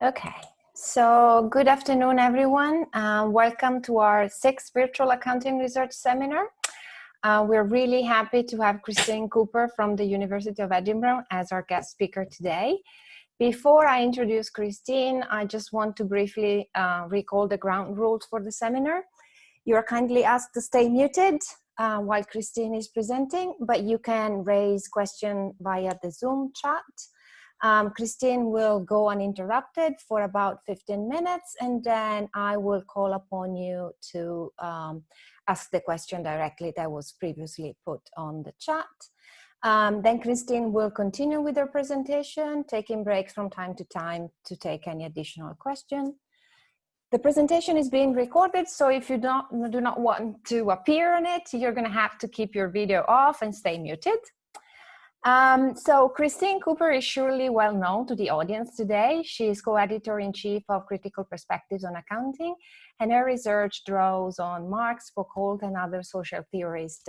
Okay, so good afternoon, everyone. Welcome to our 6th Virtual Accounting Research Seminar. We're really happy to have Christine Cooper from the University of Edinburgh as our guest speaker today. Before I introduce Christine, I just want to briefly recall the ground rules for the seminar. You are kindly asked to stay muted while Christine is presenting, but you can raise questions via the Zoom chat. Christine will go uninterrupted for about 15 minutes, and then I will call upon you to ask the question directly that was previously put on the chat. Then Christine will continue with her presentation, taking breaks from time to time to take any additional question. The presentation is being recorded, so if you do not want to appear on it, you're going to have to keep your video off and stay muted. So Christine Cooper is surely well known to the audience today. She is co-editor-in-chief of Critical Perspectives on Accounting, and her research draws on Marx, Foucault, and other social theorists.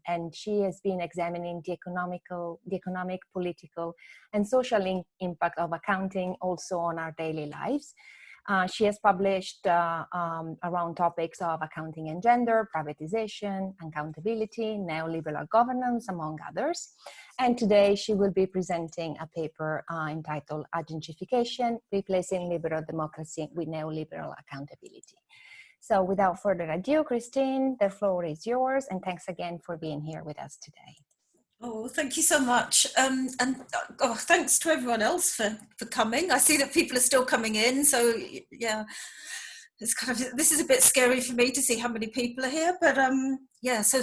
And she has been examining the economic, political, and social impact of accounting also on our daily lives. She has published around topics of accounting and gender, privatization, accountability, neoliberal governance, among others. And today she will be presenting a paper entitled Agencification, Replacing Liberal Democracy with Neoliberal Accountability. So without further ado, Christine, the floor is yours, and thanks again for being here with us today. Oh, thank you so much. And thanks to everyone else for coming. I see that people are still coming in. So yeah, it's this is a bit scary for me to see how many people are here. But yeah, so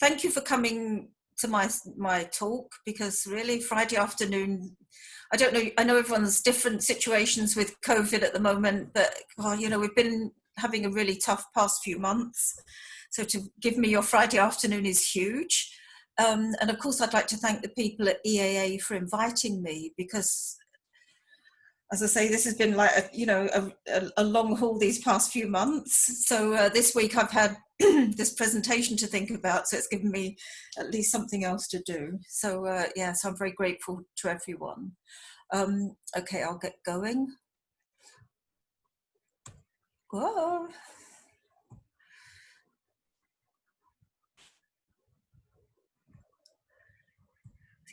thank you for coming to my talk, because really Friday afternoon, I don't know, I know everyone's different situations with COVID at the moment, but you know, we've been having a really tough past few months. So to give me your Friday afternoon is huge. And of course, I'd like to thank the people at EAA for inviting me, because, as I say, this has been like a long haul these past few months. So this week I've had this presentation to think about, so it's given me at least something else to do. So yeah, so I'm very grateful to everyone. Okay, I'll get going. Whoa.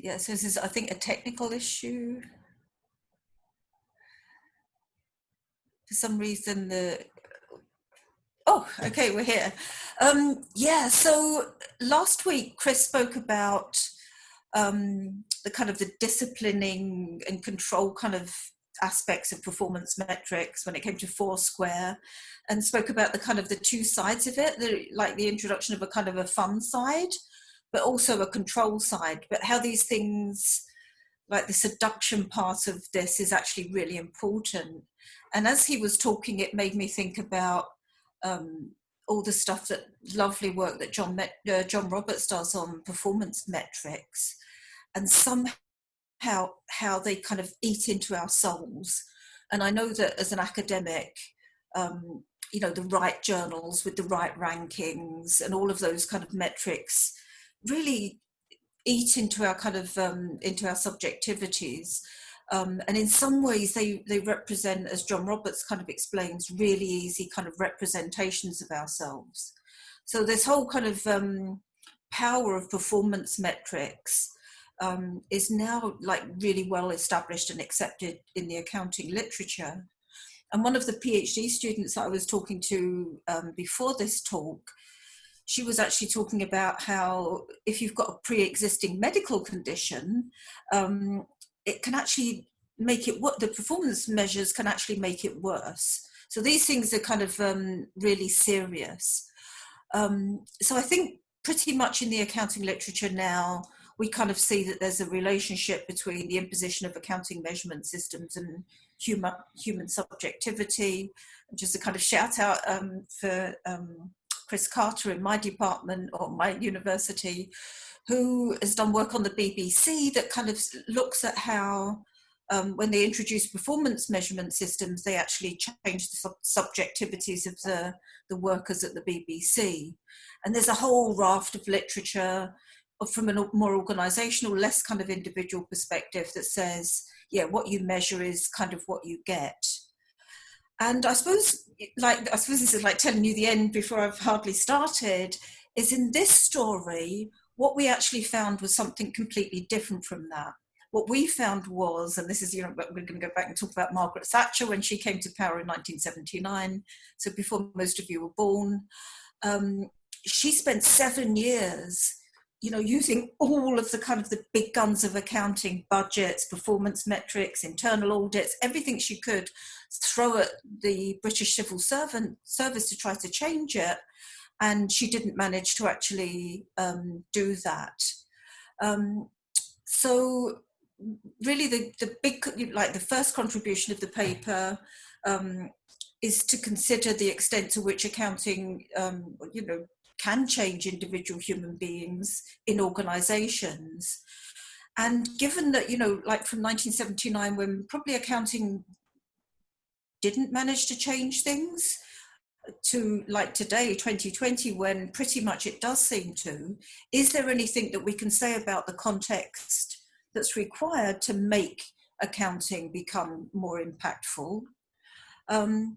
Yeah, so this is, I think, a technical issue. For some reason, oh, okay, we're here. Yeah, so last week, Chris spoke about the kind of the disciplining and control kind of aspects of performance metrics when it came to Foursquare, and spoke about the kind of the two sides of it, like the introduction of a kind of a fun side, but also a control side, but how these things, like the seduction part of this, is actually really important. And as he was talking, it made me think about all the stuff, that lovely work that John Roberts does on performance metrics, and somehow how they kind of eat into our souls. And I know that as an academic, you know, the right journals with the right rankings and all of those kind of metrics really eat into our kind of into our subjectivities, and in some ways they represent, as John Roberts kind of explains, really easy kind of representations of ourselves. So this whole kind of power of performance metrics is now like really well established and accepted in the accounting literature. And one of the PhD students that I was talking to before this talk, she was actually talking about how if you've got a pre-existing medical condition, it can actually make it, the performance measures can actually make it worse. So these things are kind of really serious. So I think pretty much in the accounting literature now, we kind of see that there's a relationship between the imposition of accounting measurement systems and human subjectivity. Just a kind of shout out for Chris Carter in my department or my university, who has done work on the BBC that kind of looks at how when they introduce performance measurement systems, they actually change the subjectivities of the workers at the BBC. And there's a whole raft of literature from a more organizational, less kind of individual perspective that says, yeah, what you measure is kind of what you get. And I suppose this is like telling you the end before I've hardly started, is in this story, what we actually found was something completely different from that. What we found was, and this is, we're going to go back and talk about Margaret Thatcher when she came to power in 1979, so before most of you were born. She spent 7 years, using all of the kind of the big guns of accounting, budgets, performance metrics, internal audits, everything she could throw at the British civil service to try to change it. And she didn't manage to actually do that. So really the big, like the first contribution of the paper is to consider the extent to which accounting, can change individual human beings in organizations. And given that, like from 1979, when probably accounting didn't manage to change things, to like today, 2020, when pretty much it does seem to, is there anything that we can say about the context that's required to make accounting become more impactful? And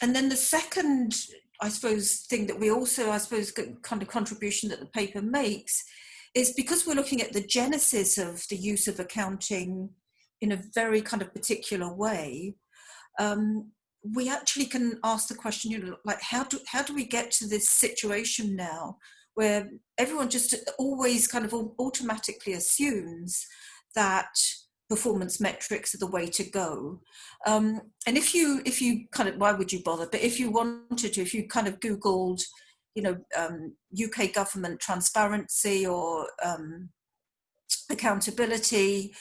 then the second, I suppose, thing that we also, kind of contribution that the paper makes is because we're looking at the genesis of the use of accounting in a very kind of particular way, we actually can ask the question, like how do we get to this situation now where everyone just always kind of automatically assumes that performance metrics are the way to go. And if you kind of, why would you bother? But if you wanted to, if you kind of Googled, UK government transparency or accountability,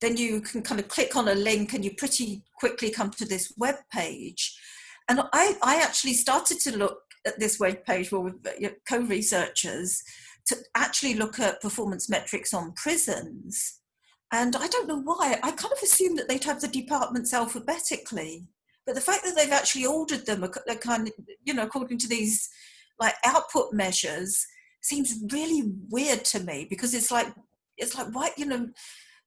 then you can kind of click on a link and you pretty quickly come to this web page. And I actually started to look at this web page with co-researchers to actually look at performance metrics on prisons. And I don't know why, I kind of assumed that they'd have the departments alphabetically. But the fact that they've actually ordered them kind of, according to these like output measures seems really weird to me, because it's like, why,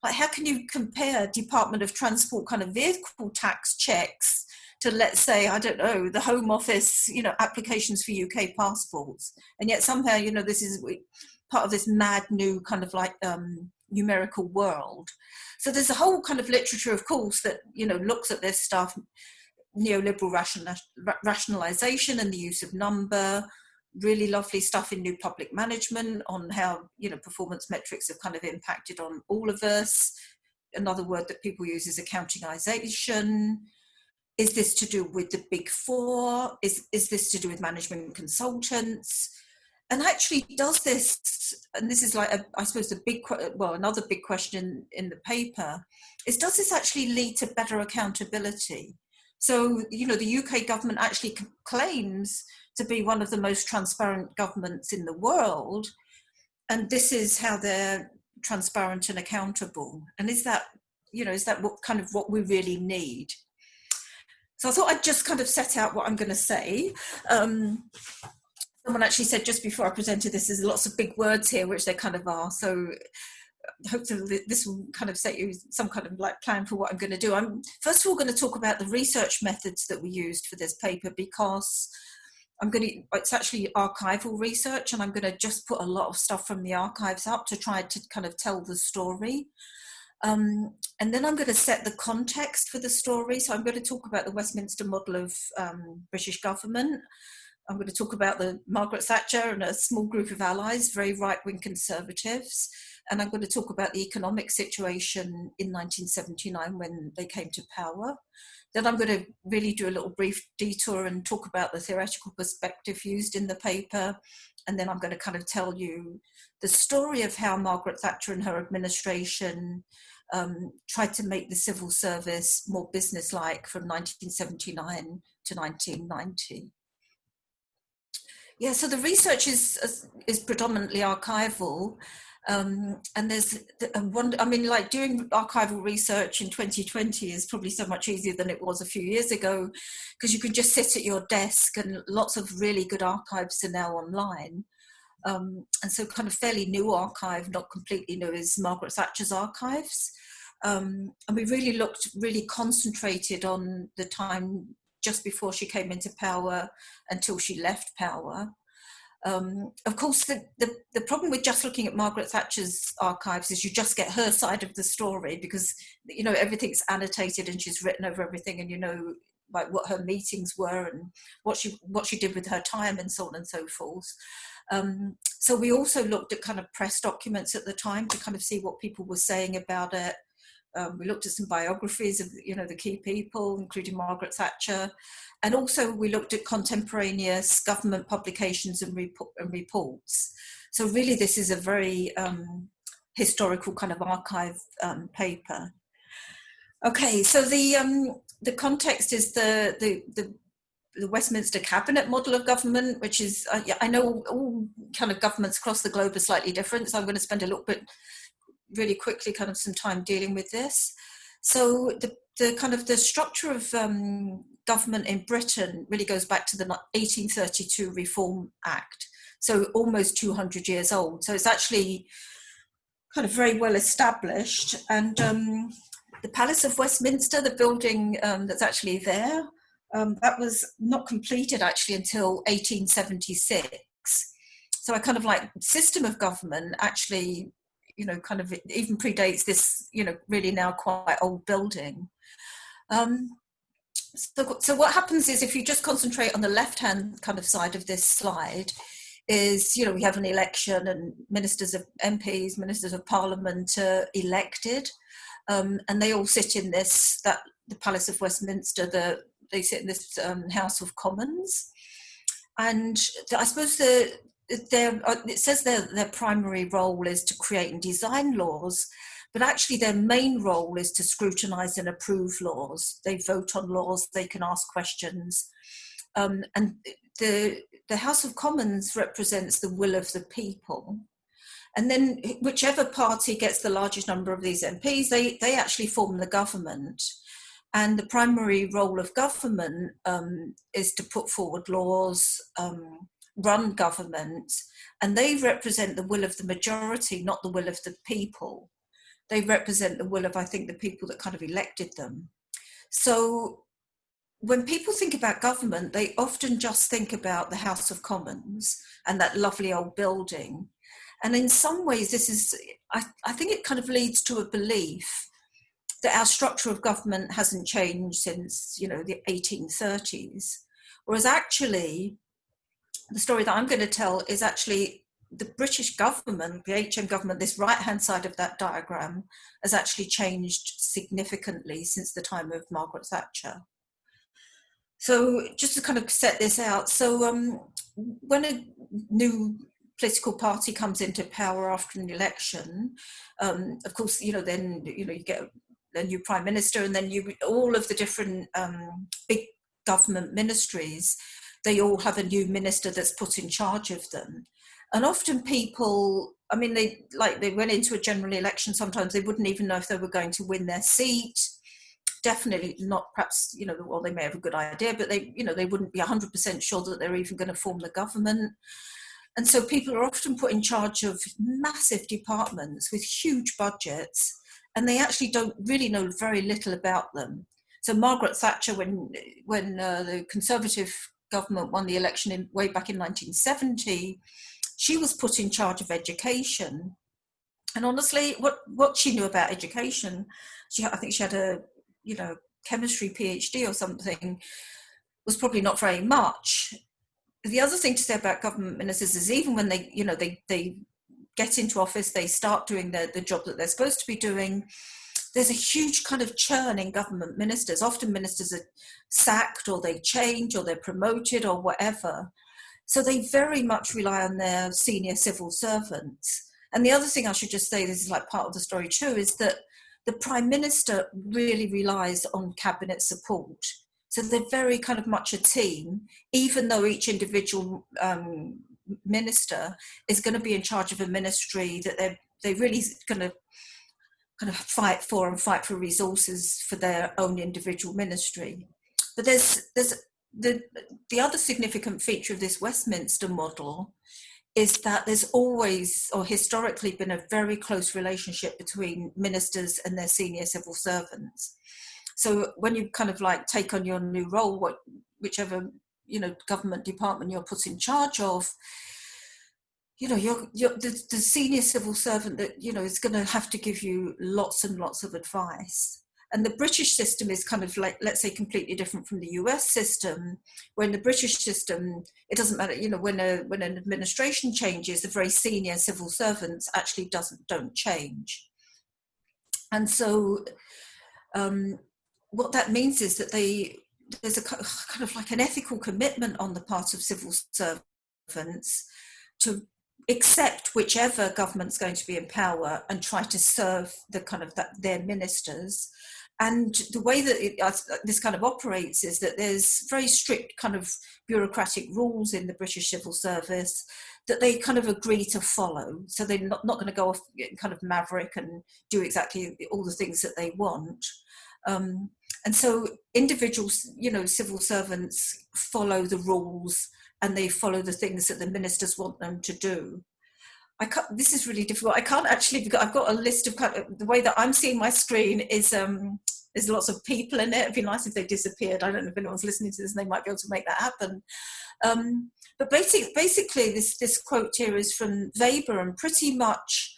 like how can you compare Department of Transport kind of vehicle tax checks to, let's say, I don't know, the Home Office, applications for UK passports? And yet somehow, this is part of this mad new kind of like numerical world. So there's a whole kind of literature, of course, that, looks at this stuff, neoliberal rationalization and the use of number, really lovely stuff in New Public Management on how, performance metrics have kind of impacted on all of us. Another word that people use is accountingization. Is this to do with the big four? Is this to do with management consultants? And actually, does this, and this is like, I suppose another big question in the paper, is does this actually lead to better accountability? So, the UK government actually claims to be one of the most transparent governments in the world. And this is how they're transparent and accountable. And is that what we really need? So I thought I'd just kind of set out what I'm going to say. Someone actually said just before I presented this, there's lots of big words here, which there kind of are. So hopefully this will kind of set you some kind of like plan for what I'm going to do. I'm first of all going to talk about the research methods that we used for this paper, because it's actually archival research, and I'm going to just put a lot of stuff from the archives up to try to kind of tell the story. And then I'm going to set the context for the story. So I'm going to talk about the Westminster model of British government. I'm going to talk about the Margaret Thatcher and a small group of allies, very right-wing conservatives. And I'm going to talk about the economic situation in 1979 when they came to power. Then I'm going to really do a little brief detour and talk about the theoretical perspective used in the paper. And then I'm going to kind of tell you the story of how Margaret Thatcher and her administration tried to make the civil service more businesslike from 1979 to 1990. Yeah, so the research is predominantly archival. And there's like doing archival research in 2020 is probably so much easier than it was a few years ago, because you can just sit at your desk and lots of really good archives are now online. And so kind of fairly new archive, not completely new, is Margaret Thatcher's archives, And we really concentrated on the time just before she came into power until she left power. Of course, the problem with just looking at Margaret Thatcher's archives is you just get her side of the story, because everything's annotated and she's written over everything, and like what her meetings were and what she did with her time and so on and so forth. So we also looked at kind of press documents at the time to kind of see what people were saying about it. We looked at some biographies of the key people, including Margaret Thatcher, and also we looked at contemporaneous government publications and reports. So really, this is a very historical kind of archive paper. Okay, so the context is the Westminster cabinet model of government, which is I know all kind of governments across the globe are slightly different, so I'm going to spend a little bit really quickly kind of some time dealing with this. So the kind of the structure of government in Britain really goes back to the 1832 Reform Act, so almost 200 years old. So it's actually kind of very well established. And the Palace of Westminster, the building that's actually there, that was not completed actually until 1876. So a kind of like system of government actually kind of even predates this, really now quite old building. So what happens is, if you just concentrate on the left-hand kind of side of this slide, is, we have an election and MPs, ministers of parliament are elected, and they all sit in the Palace of Westminster, they sit in this House of Commons. And I suppose it says their primary role is to create and design laws, but actually their main role is to scrutinise and approve laws. They vote on laws, they can ask questions. And the House of Commons represents the will of the people. And then whichever party gets the largest number of these MPs, they actually form the government. And the primary role of government is to put forward laws, run government, and they represent the will of the majority, not the will of the people. They represent the will of, I think, the people that kind of elected them. So when people think about government, they often just think about the House of Commons and that lovely old building. And in some ways, this is, I think it kind of leads to a belief that our structure of government hasn't changed since, the 1830s. Whereas actually, the story that I'm going to tell is actually the British government, the HM government, this right-hand side of that diagram, has actually changed significantly since the time of Margaret Thatcher. So just to kind of set this out, so when a new political party comes into power after an election, of course, then you get a new prime minister, and then all of the different big government ministries, they all have a new minister that's put in charge of them. And often people, I mean, they went into a general election, sometimes they wouldn't even know if they were going to win their seat. Definitely not, perhaps, well, they may have a good idea, but they wouldn't be 100% sure that they're even going to form the government. And so people are often put in charge of massive departments with huge budgets, and they actually don't really know very little about them. So Margaret Thatcher, when the Conservative government won the election way back in 1970, she was put in charge of education. And honestly, what she knew about education, I think she had a chemistry PhD or something, was probably not very much. The other thing to say about government ministers is, even when they get into office, they start doing the job that they're supposed to be doing, there's a huge kind of churn in government ministers. Often ministers are sacked, or they change, or they're promoted, or whatever. So they very much rely on their senior civil servants. And the other thing I should just say, this is like part of the story too, is that the Prime Minister really relies on cabinet support. So they're very kind of much a team, even though each individual minister is going to be in charge of a ministry that they're really going to kind of fight for resources for their own individual ministry. But there's the other significant feature of this Westminster model is that there's always, or historically, been a very close relationship between ministers and their senior civil servants. So when you kind of like take on your new role, whichever government department you're put in charge of, you're the senior civil servant that is going to have to give you lots and lots of advice. And the British system is kind of like, let's say, completely different from the US system. Where in the British system, it doesn't matter, when an administration changes, the very senior civil servants actually don't change. And so what that means is that there's a kind of like an ethical commitment on the part of civil servants to accept whichever government's going to be in power and try to serve their ministers. And the way that this kind of operates is that there's very strict kind of bureaucratic rules in the British civil service that they kind of agree to follow. So they're not going to go off kind of maverick and do exactly all the things that they want. And so individuals, civil servants follow the rules and they follow the things that the ministers want them to do. This is really difficult. I can't actually, I've got a list of the way that I'm seeing my screen is there's lots of people in it. It'd be nice if they disappeared. I don't know if anyone's listening to this and they might be able to make that happen. But basically this quote here is from Weber, and pretty much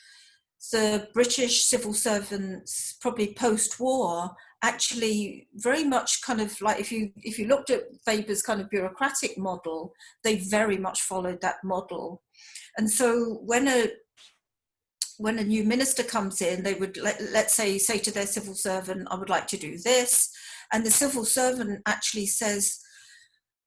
the British civil servants, probably post-war, actually very much kind of like, if you looked at Weber's kind of bureaucratic model, they very much followed that model. And so when a new minister comes in, they would let's say to their civil servant, I would like to do this, and the civil servant actually says,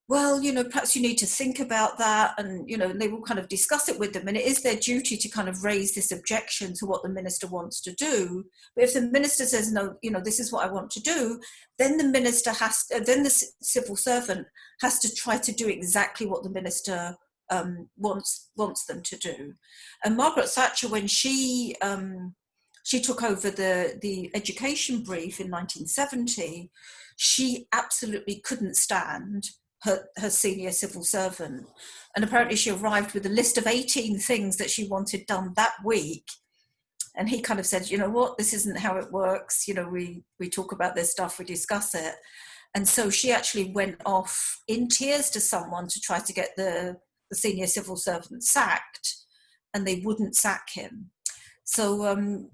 well, perhaps you need to think about that, and they will kind of discuss it with them, and it is their duty to kind of raise this objection to what the minister wants to do. But if the minister says, no, this is what I want to do, then then the civil servant has to try to do exactly what the minister wants them to do. And Margaret Thatcher, when she took over the education brief in 1970, she absolutely couldn't stand her senior civil servant. And apparently she arrived with a list of 18 things that she wanted done that week. And he kind of said, you know what, this isn't how it works. We talk about this stuff, we discuss it. And so she actually went off in tears to someone to try to get the senior civil servant sacked, and they wouldn't sack him. So,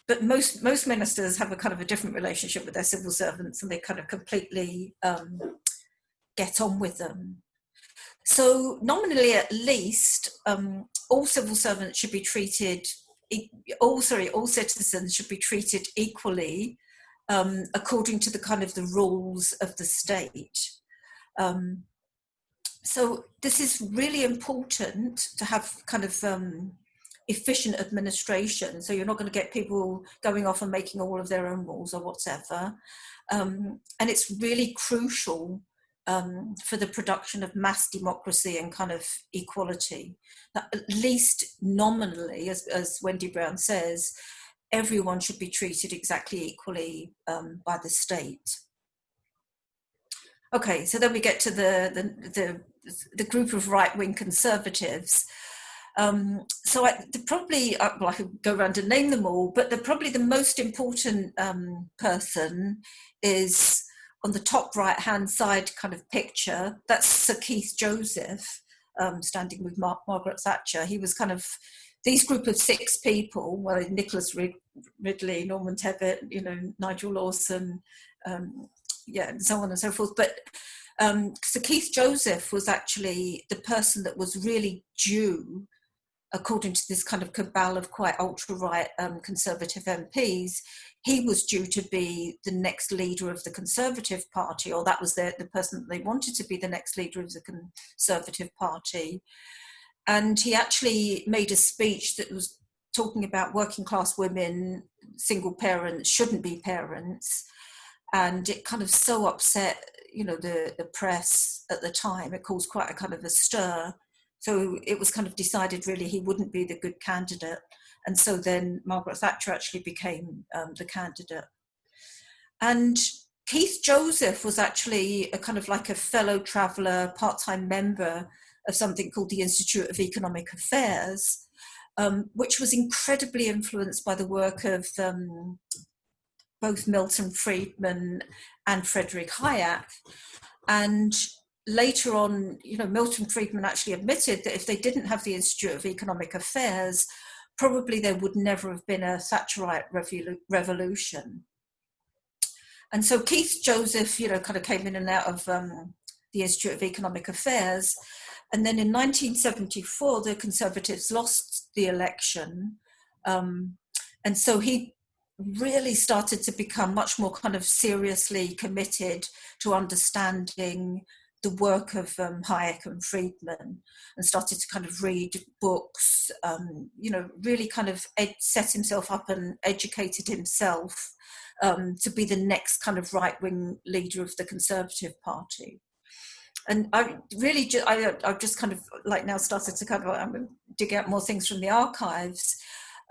but most ministers have a kind of a different relationship with their civil servants, and they kind of completely get on with them. So nominally, at least, all civil servants should be treated, all citizens should be treated equally according to the kind of the rules of the state. So this is really important to have kind of efficient administration. So you're not going to get people going off and making all of their own rules or whatever. And it's really crucial for the production of mass democracy and kind of equality. That at least nominally, as Wendy Brown says, everyone should be treated exactly equally by the state. Okay, so then we get to the group of right-wing conservatives. So I could go around and name them all, but probably the most important person is on the top right-hand side kind of picture. That's Sir Keith Joseph, standing with Margaret Thatcher. He was kind of these group of 6 people, well, Nicholas Ridley, Norman Tebbit, Nigel Lawson, and so on and so forth. But Sir Keith Joseph was actually the person that was really due, according to this kind of cabal of quite ultra-right Conservative MPs, he was due to be the next leader of the Conservative Party, or that was the person that they wanted to be the next leader of the Conservative Party. And he actually made a speech that was talking about working class women, single parents, shouldn't be parents. And it kind of so upset, the press at the time. It caused quite a kind of a stir. So it was kind of decided really he wouldn't be the good candidate. And so then Margaret Thatcher actually became the candidate. And Keith Joseph was actually a kind of like a fellow traveller, part-time member of something called the Institute of Economic Affairs, which was incredibly influenced by the work of both Milton Friedman and Friedrich Hayek. And later on, Milton Friedman actually admitted that if they didn't have the Institute of Economic Affairs, probably there would never have been a Thatcherite revolution. And so Keith Joseph, kind of came in and out of the Institute of Economic Affairs. And then in 1974, the Conservatives lost the election. And so he really started to become much more kind of seriously committed to understanding the work of Hayek and Friedman, and started to kind of read books, really kind of set himself up and educated himself to be the next kind of right-wing leader of the Conservative Party. And I really, I've just kind of like now started to kind of, I'm going to dig out more things from the archives.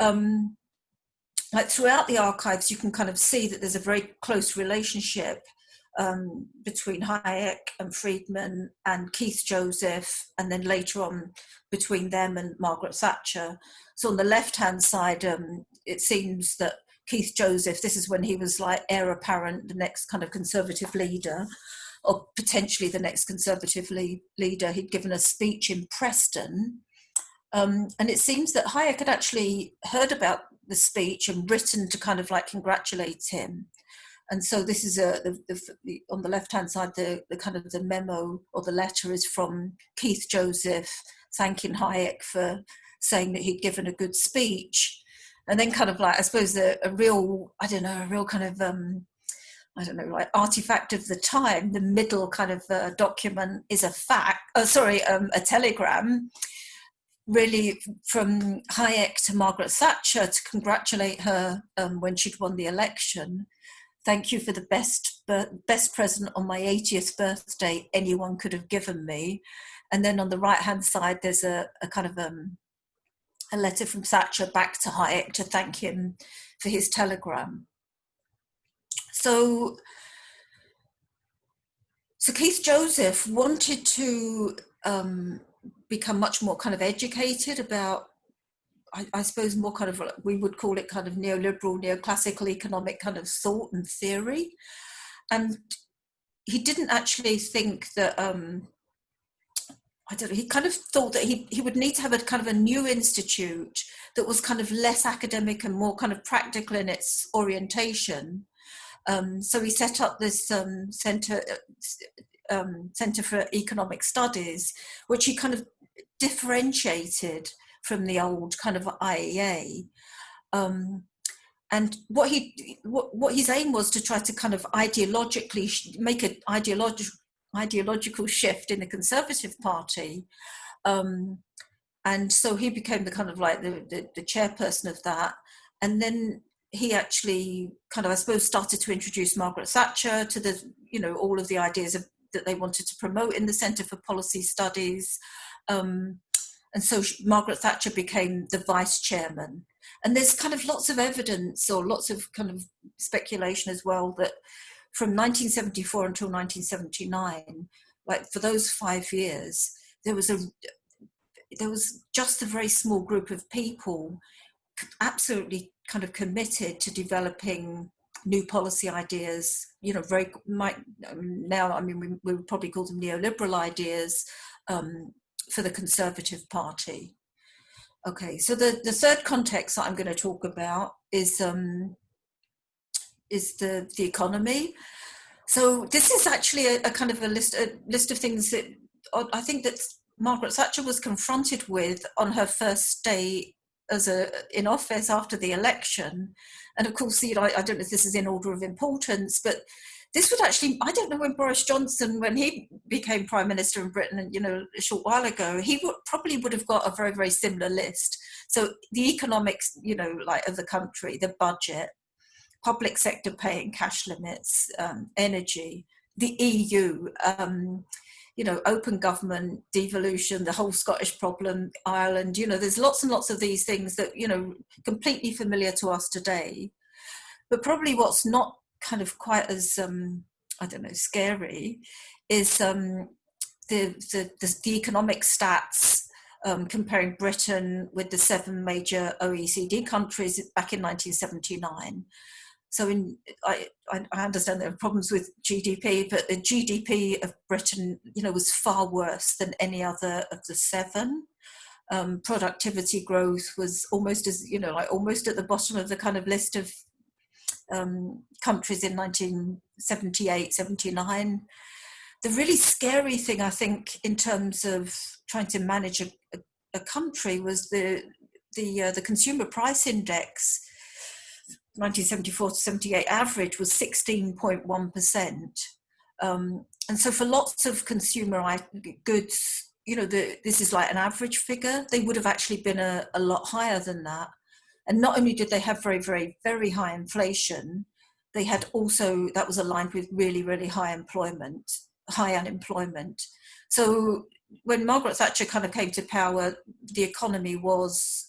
Like throughout the archives, you can kind of see that there's a very close relationship between Hayek and Friedman and Keith Joseph, and then later on between them and Margaret Thatcher. So on the left-hand side, it seems that Keith Joseph, this is when he was like heir apparent, the next kind of Conservative leader, or potentially the next Conservative leader. He'd given a speech in Preston. And it seems that Hayek had actually heard about the speech and written to kind of like congratulate him. And so this is on the left-hand side, the kind of the memo or the letter is from Keith Joseph thanking Hayek for saying that he'd given a good speech. And then kind of like, I suppose a real kind of, like artifact of the time, the middle kind of document is a telegram, really from Hayek to Margaret Thatcher to congratulate her when she'd won the election. Thank you for the best present on my 80th birthday anyone could have given me. And then on the right-hand side, there's a kind of a letter from Thatcher back to Hayek to thank him for his telegram. So Keith Joseph wanted to become much more kind of educated about, I suppose, more kind of, we would call it kind of neoliberal, neoclassical economic kind of thought and theory. And he didn't actually think that, he kind of thought that he would need to have a kind of a new institute that was kind of less academic and more kind of practical in its orientation. So he set up this Centre for Economic Studies, which he kind of differentiated from the old kind of IEA. And what his aim was to try to kind of ideologically make an ideological shift in the Conservative Party. And so he became the kind of like the chairperson of that. And then he actually kind of, I suppose, started to introduce Margaret Thatcher to the, all of the ideas that they wanted to promote in the Centre for Policy Studies. And so Margaret Thatcher became the vice chairman. And there's kind of lots of evidence or lots of kind of speculation as well that from 1974 until 1979, like for those 5 years, there was just a very small group of people absolutely kind of committed to developing new policy ideas, we would probably call them neoliberal ideas for the Conservative Party. Okay, so the third context that I'm going to talk about is the economy. So this is actually a kind of a list of things that I think that Margaret Thatcher was confronted with on her first day in office after the election. And of course, I don't know if this is in order of importance, but this would actually, I don't know when Boris Johnson, when he became Prime Minister in Britain, a short while ago, he probably would have got a very, very similar list. So the economics, of the country, the budget, public sector paying cash limits, energy, the EU, open government, devolution, the whole Scottish problem, Ireland, there's lots and lots of these things that, completely familiar to us today. But probably what's not kind of quite as, scary is the economic stats, comparing Britain with the 7 major OECD countries back in 1979. So I understand there are problems with GDP, but the GDP of Britain, was far worse than any other of the 7. Productivity growth was almost almost at the bottom of the kind of list of countries in 1978, 79. The really scary thing, I think, in terms of trying to manage a country was the consumer price index. 1974 to 78 average was 16.1%. And so for lots of consumer goods, this is like an average figure. They would have actually been a lot higher than that. And not only did they have very, very, very high inflation, they had also, that was aligned with really, really high unemployment. So when Margaret Thatcher kind of came to power, the economy was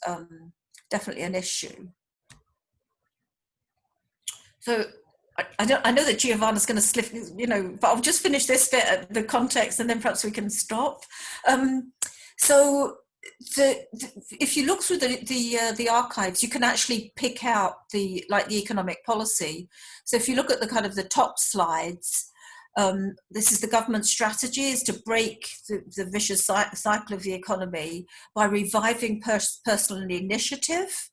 definitely an issue. So I know that Giovanna's going to slip, but I'll just finish this bit at the context, and then perhaps we can stop. So if you look through the archives, you can actually pick out the economic policy. So if you look at the kind of the top slides, this is the government strategy, is to break the vicious cycle of the economy by reviving personal initiative,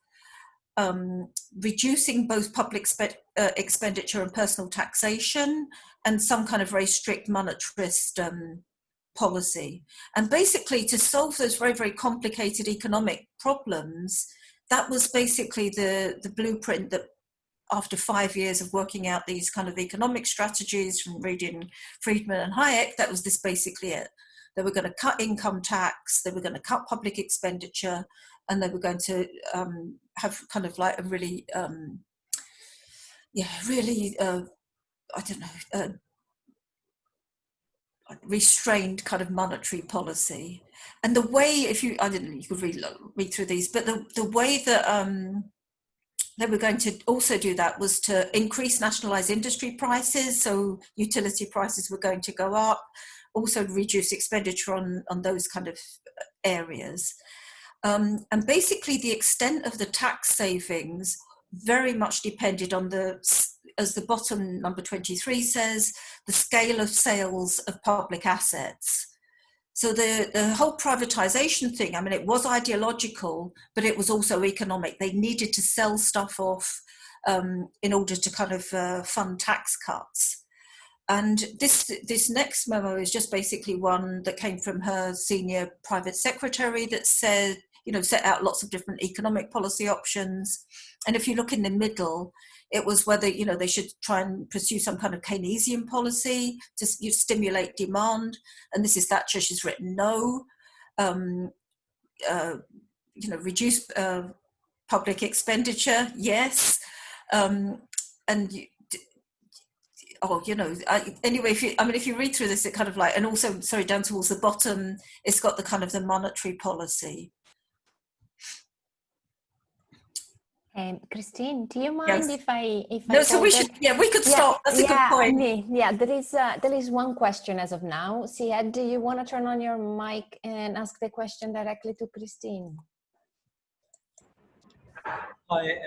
reducing both public expenditure and personal taxation, and some kind of very strict monetarist policy. And basically, to solve those very, very complicated economic problems, that was basically the blueprint that, after 5 years of working out these kind of economic strategies from reading Friedman and Hayek, that was basically it. They were going to cut income tax, they were going to cut public expenditure, and they were going to have kind of like a really, restrained kind of monetary policy. And the way, you could read through these, but the way that they were going to also do that was to increase nationalized industry prices. So utility prices were going to go up, also reduce expenditure on those kind of areas. And basically the extent of the tax savings very much depended on as the bottom number 23 says, the scale of sales of public assets. So the whole privatization thing, it was ideological, but it was also economic. They needed to sell stuff off in order to kind of fund tax cuts. And this next memo is just basically one that came from her senior private secretary that said, set out lots of different economic policy options. And if you look in the middle, it was whether, they should try and pursue some kind of Keynesian policy to stimulate demand. And this is Thatcher, she's written no. Reduce public expenditure, yes. Anyway, if you read through this, it kind of like, and also, sorry, down towards the bottom, it's got the kind of the monetary policy. Christine, do you mind if I we could stop. That's a good point. There is one question as of now. Siad, do you want to turn on your mic and ask the question directly to Christine? Hi,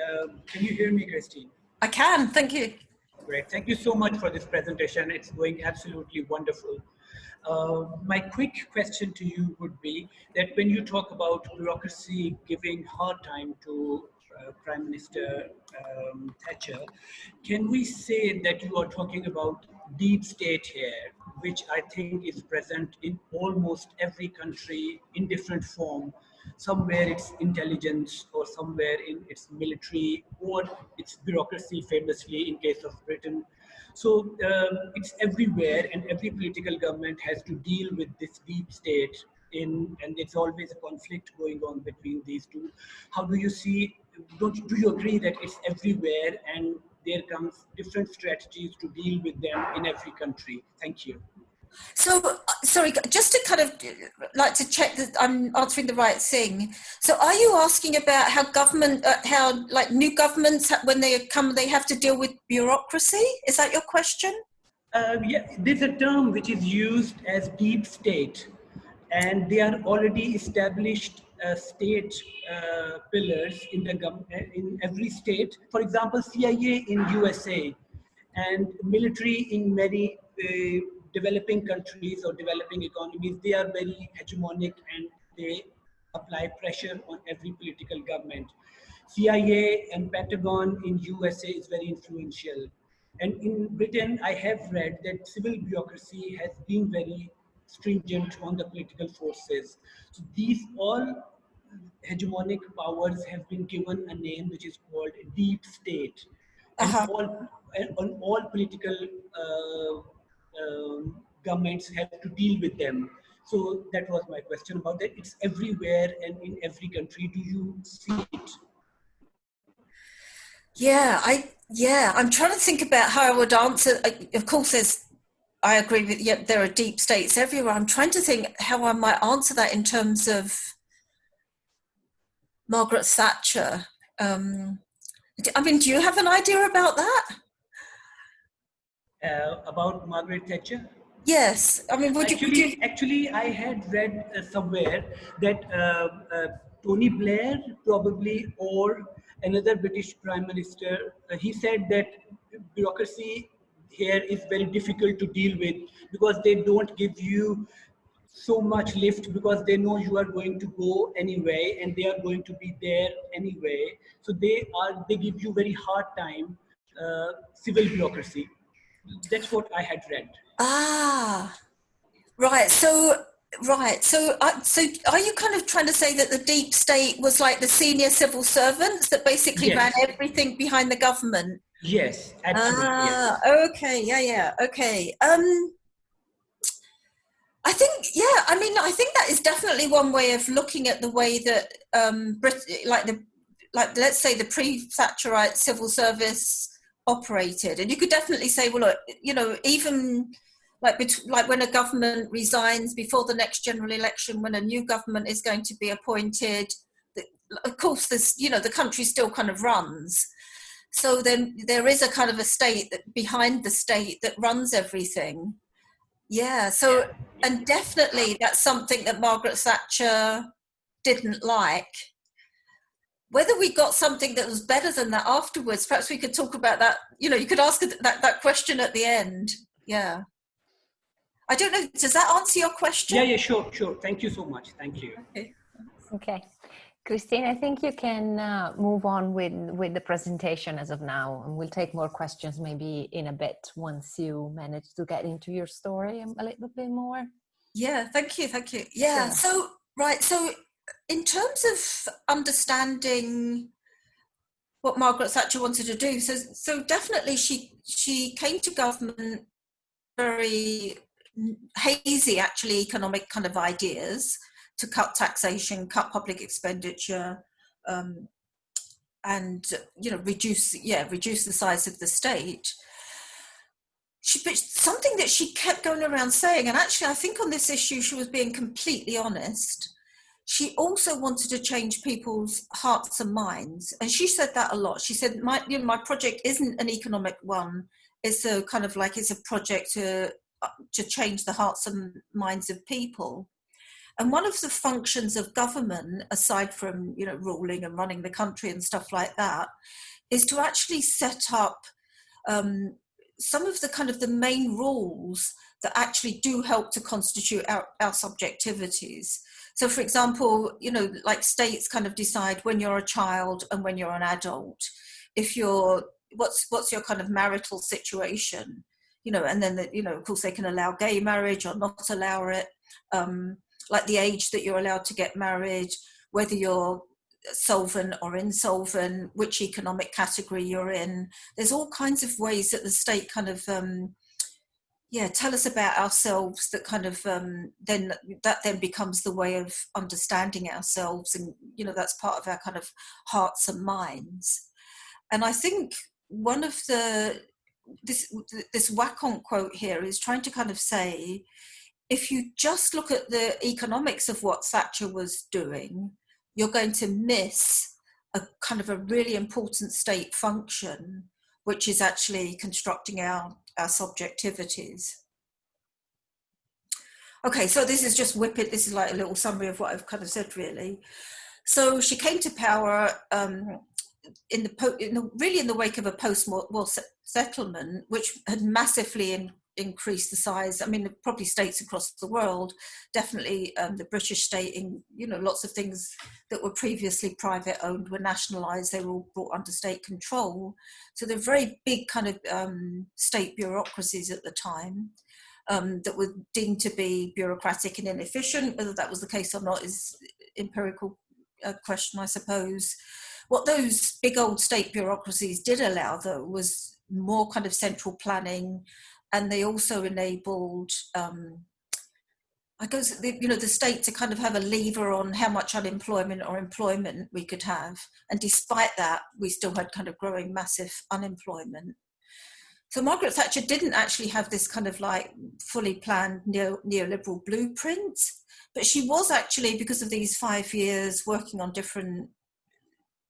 can you hear me, Christine? I can, thank you. Great, thank you so much for this presentation. It's going absolutely wonderful. My quick question to you would be that when you talk about bureaucracy giving hard time to Prime Minister Thatcher, can we say that you are talking about deep state here, which I think is present in almost every country in different form? Somewhere it's intelligence, or somewhere in its military, or its bureaucracy, famously in case of Britain. So it's everywhere, and every political government has to deal with this deep state and it's always a conflict going on between these two. How do you see, do you agree that it's everywhere and there comes different strategies to deal with them in every country? Thank you. So, sorry, just to kind of like to check that I'm answering the right thing. So are you asking about how new governments, when they come, they have to deal with bureaucracy? Is that your question? Yeah, there's a term which is used as deep state, and they are already established state pillars in the in every state. For example, CIA in USA and military in many developing countries or developing economies. They are very hegemonic and they apply pressure on every political government. CIA and Pentagon in USA is very influential. And in Britain, I have read that civil bureaucracy has been very stringent on the political forces. So these all hegemonic powers have been given a name which is called deep state, and Uh-huh. all political governments have to deal with them. So that was my question about that. It's everywhere and in every country. Do you see it? Yeah, I'm trying to think about how I would answer. Of course, I agree with you. There are deep states everywhere. I'm trying to think how I might answer that in terms of Margaret Thatcher. I mean, do you have an idea about that? About Margaret Thatcher? Yes. I mean, would you? Actually, I had read somewhere that Tony Blair, probably, or another British Prime Minister, he said that bureaucracy here is very difficult to deal with because they don't give you so much lift because they know you are going to go anyway and they are going to be there anyway. So they give you very hard time, civil bureaucracy. That's what I had read. Ah, right. So are you kind of trying to say that the deep state was like the senior civil servants that basically ran Yes. everything behind the government? Yes, absolutely. Ah, Yes. okay. Yeah. Okay. I think, I mean, I think that is definitely one way of looking at the way that, let's say the pre-Thatcherite civil service operated. And you could definitely say, well, look, even like when a government resigns before the next general election, when a new government is going to be appointed, of course, the country still kind of runs. So then there is a kind of a state behind the state that runs everything. Yeah, so, and definitely that's something that Margaret Thatcher didn't like. Whether we got something that was better than that afterwards, perhaps we could talk about that. You could ask that question at the end. Yeah. I don't know, does that answer your question? Yeah, sure. Thank you so much. Thank you. Okay. Christine, I think you can move on with the presentation as of now, and we'll take more questions maybe in a bit once you manage to get into your story a little bit more. Yeah, thank you. Yeah, sure. So in terms of understanding what Margaret Thatcher wanted to do, so definitely she came to government very hazy, actually, economic kind of ideas to cut taxation, cut public expenditure, and reduce the size of the state. But something that she kept going around saying, and actually I think on this issue she was being completely honest, she also wanted to change people's hearts and minds. And she said that a lot. She said, my project isn't an economic one. It's a kind of like, it's a project to change the hearts and minds of people. And one of the functions of government, aside from, ruling and running the country and stuff like that, is to actually set up some of the kind of the main rules that actually do help to constitute our subjectivities. So, for example, like states kind of decide when you're a child and when you're an adult, if you're, what's your kind of marital situation, and then, of course they can allow gay marriage or not allow it, like the age that you're allowed to get married, whether you're solvent or insolvent, which economic category you're in. There's all kinds of ways that the state kind of tell us about ourselves that kind of then becomes the way of understanding ourselves, and that's part of our kind of hearts and minds. And I think one of this Wacon quote here is trying to kind of say, if you just look at the economics of what Thatcher was doing, you're going to miss a kind of a really important state function, which is actually constructing our our subjectivities. Okay, so this is just this is like a little summary of what I've kind of said, really. So she came to power in the wake of a post-war settlement, which had massively increased the size. I mean, probably states across the world, definitely the British state, lots of things that were previously private owned were nationalised. They were all brought under state control. So they're very big kind of state bureaucracies at the time. That were deemed to be bureaucratic and inefficient. Whether that was the case or not is empirical question, I suppose. What those big old state bureaucracies did allow, though, was more kind of central planning, and they also enabled, the state to kind of have a lever on how much unemployment or employment we could have. And despite that, we still had kind of growing massive unemployment. So Margaret Thatcher didn't actually have this kind of like fully planned neoliberal blueprint, but she was actually, because of these 5 years, working on different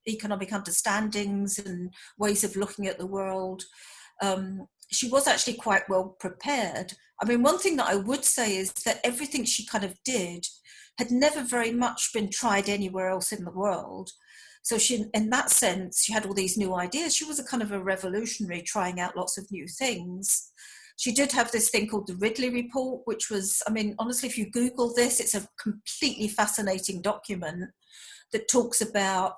economic understandings and ways of looking at the world. She was actually quite well prepared. I mean, one thing that I would say is that everything she kind of did had never very much been tried anywhere else in the world. So she, in that sense, she had all these new ideas. She was a kind of a revolutionary, trying out lots of new things. She did have this thing called the Ridley Report, which was, I mean, honestly, if you Google this, it's a completely fascinating document that talks about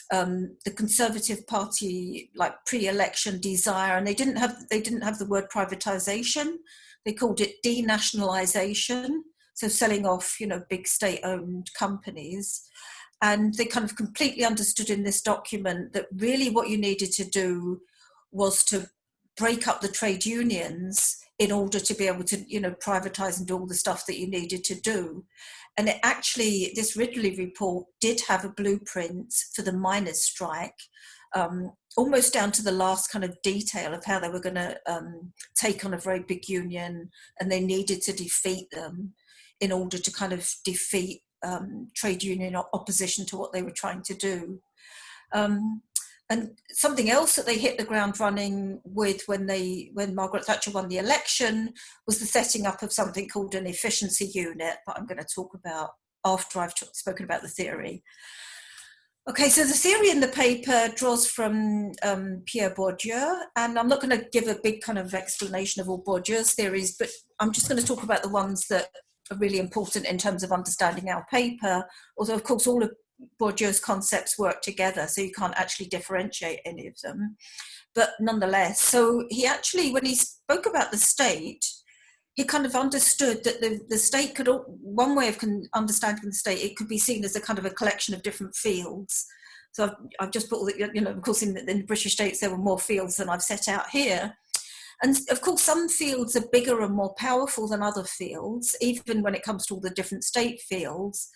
the Conservative Party, like pre-election desire, and they didn't have the word privatization. They called it denationalization, so selling off, big state-owned companies. And they kind of completely understood in this document that really what you needed to do was to break up the trade unions in order to be able to, privatize and do all the stuff that you needed to do. And it actually, this Ridley report did have a blueprint for the miners' strike, almost down to the last kind of detail of how they were going to take on a very big union, and they needed to defeat them in order to kind of defeat trade union opposition to what they were trying to do. And something else that they hit the ground running with when Margaret Thatcher won the election was the setting up of something called an efficiency unit, that I'm going to talk about after I've spoken about the theory. Okay, so the theory in the paper draws from Pierre Bourdieu, and I'm not going to give a big kind of explanation of all Bourdieu's theories, but I'm just going to talk about the ones that are really important in terms of understanding our paper, although of course all of Bourdieu's concepts work together, so you can't actually differentiate any of them. But nonetheless, so he actually, when he spoke about the state, he kind of understood that the state could, one way of understanding the state, it could be seen as a kind of a collection of different fields. So I've just put, of course, in the British states, there were more fields than I've set out here. And of course, some fields are bigger and more powerful than other fields, even when it comes to all the different state fields.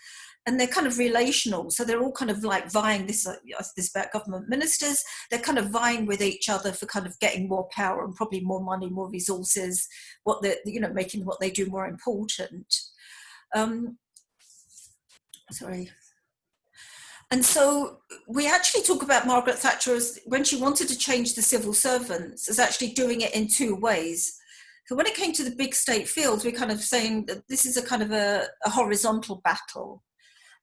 And they're kind of relational. So they're all kind of like vying, this about government ministers, they're kind of vying with each other for kind of getting more power and probably more money, more resources, making what they do more important. Sorry. And so we actually talk about Margaret Thatcher as, when she wanted to change the civil servants, as actually doing it in two ways. So when it came to the big state fields, we're kind of saying that this is a kind of a horizontal battle.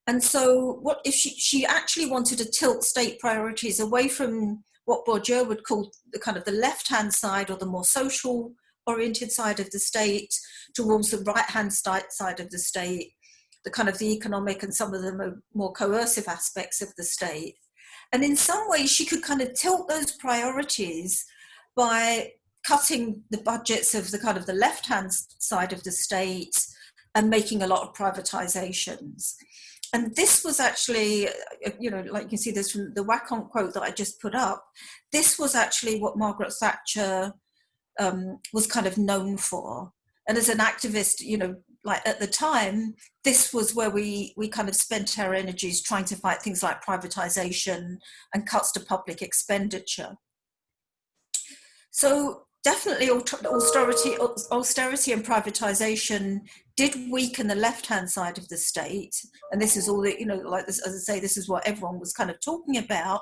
And so what if she actually wanted to tilt state priorities away from what Bourdieu would call the kind of the left-hand side, or the more social oriented side of the state, towards the right-hand side of the state, the kind of the economic and some of the more coercive aspects of the state. And in some ways she could kind of tilt those priorities by cutting the budgets of the kind of the left-hand side of the state and making a lot of privatizations. And this was actually, like you can see this from the Wacom quote that I just put up, this was actually what Margaret Thatcher was kind of known for. And as an activist, like at the time, this was where we kind of spent our energies trying to fight things like privatization and cuts to public expenditure. So definitely austerity and privatization did weaken the left-hand side of the state. And this is all that, like this, as I say, this is what everyone was kind of talking about.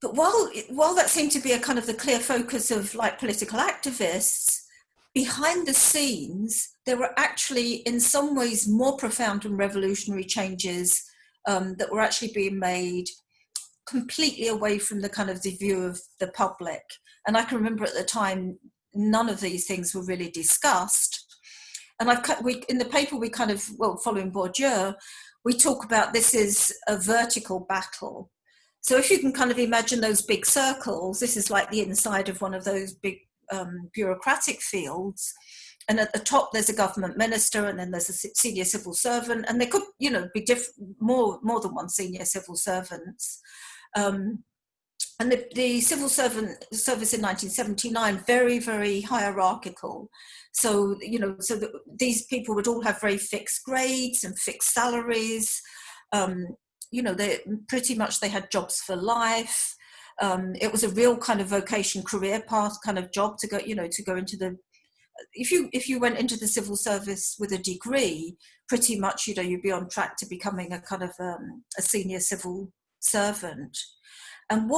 But while that seemed to be a kind of the clear focus of like political activists, behind the scenes, there were actually in some ways more profound and revolutionary changes that were actually being made completely away from the kind of the view of the public. And I can remember at the time, none of these things were really discussed. And in the paper, we kind of, well, following Bourdieu, we talk about this is a vertical battle. So if you can kind of imagine those big circles, this is like the inside of one of those big bureaucratic fields. And at the top, there's a government minister, and then there's a senior civil servant, and there could, be more than one senior civil servants. And the civil service in 1979, very, very hierarchical. So, these people would all have very fixed grades and fixed salaries. They pretty much, they had jobs for life. It was a real kind of vocation, career path kind of job to go, to go into the, if you went into the civil service with a degree, pretty much, you'd be on track to becoming a kind of a senior civil servant. And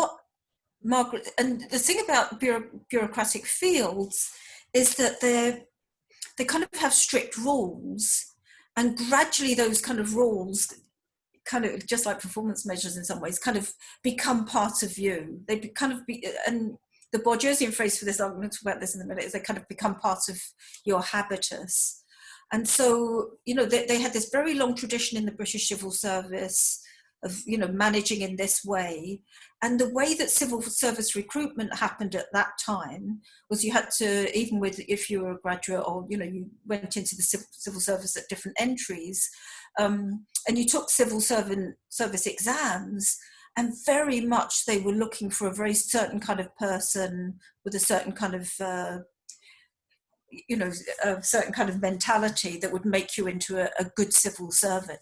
and the thing about bureaucratic fields is that they kind of have strict rules, and gradually those kind of rules, kind of just like performance measures in some ways, kind of become part of you. They and the Bourdieusian phrase for this, I'm going to talk about this in a minute, is they kind of become part of your habitus. And so, they had this very long tradition in the British civil service of, managing in this way. And the way that civil service recruitment happened at that time was you had to, even if you were a graduate or, you went into the civil service at different entries, and you took civil service exams, and very much they were looking for a very certain kind of person with a certain kind of, a certain kind of mentality that would make you into a good civil servant.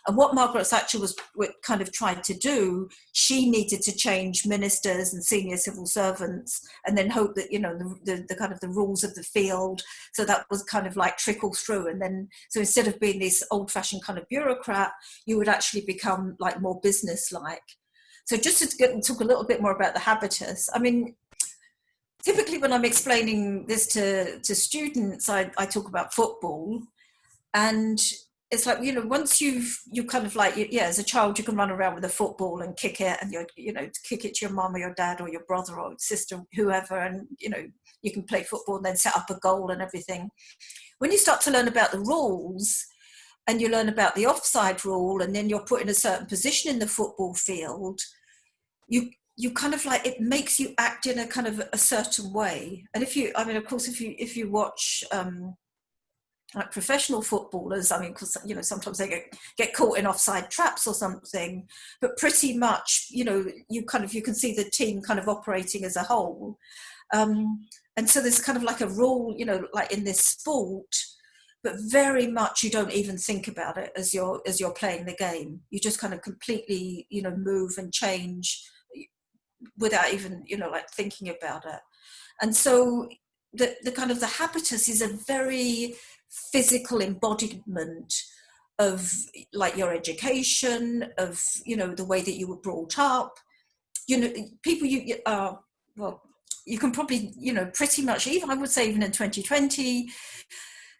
And what Margaret Thatcher was kind of tried to do, she needed to change ministers and senior civil servants, and then hope that, the kind of the rules of the field, so that was kind of like trickle through. And then, so instead of being this old-fashioned kind of bureaucrat, you would actually become like more business-like. So just to talk a little bit more about the habitus, I mean, typically when I'm explaining this to students, I talk about football, and it's like, once you kind of like, as a child, you can run around with a football and kick it, and kick it to your mum or your dad or your brother or sister, whoever, and, you can play football and then set up a goal and everything. When you start to learn about the rules, and you learn about the offside rule, and then you're put in a certain position in the football field, you kind of like, it makes you act in a kind of a certain way. And if you watch like professional footballers, because sometimes they get caught in offside traps or something, but pretty much you can see the team kind of operating as a whole, and so there's kind of like a rule, like in this sport, but very much you don't even think about it as you're playing the game. You just kind of completely move and change without even like thinking about it. And so the kind of the habitus is a very physical embodiment of like your education, of the way that you were brought up. People you can probably pretty much, even I would say even in 2020,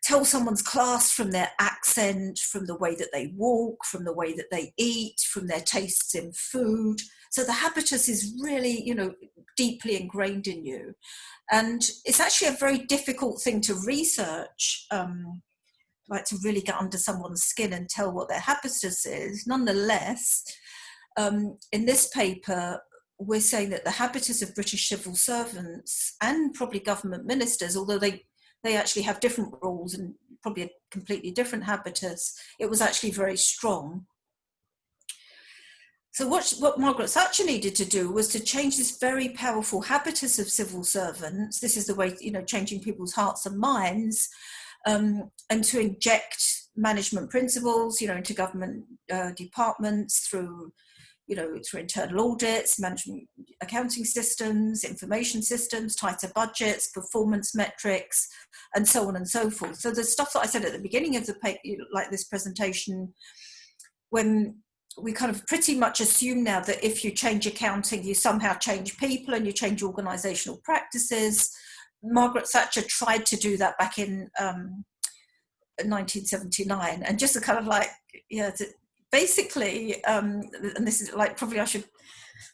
tell someone's class from their accent, from the way that they walk, from the way that they eat, from their tastes in food. So the habitus is really, deeply ingrained in you. And it's actually a very difficult thing to research, like to really get under someone's skin and tell what their habitus is. Nonetheless, in this paper, we're saying that the habitus of British civil servants and probably government ministers, although they actually have different rules and probably a completely different habitus, it was actually very strong. So what Margaret Thatcher needed to do was to change this very powerful habitus of civil servants. This is the way, changing people's hearts and minds, and to inject management principles, into government departments through internal audits, management accounting systems, information systems, tighter budgets, performance metrics, and so on and so forth. So the stuff that I said at the beginning of the paper, like this presentation, when we kind of pretty much assume now that if you change accounting, you somehow change people and you change organizational practices. Margaret Thatcher tried to do that back in 1979, and just to kind of like, basically, and this is like, probably I should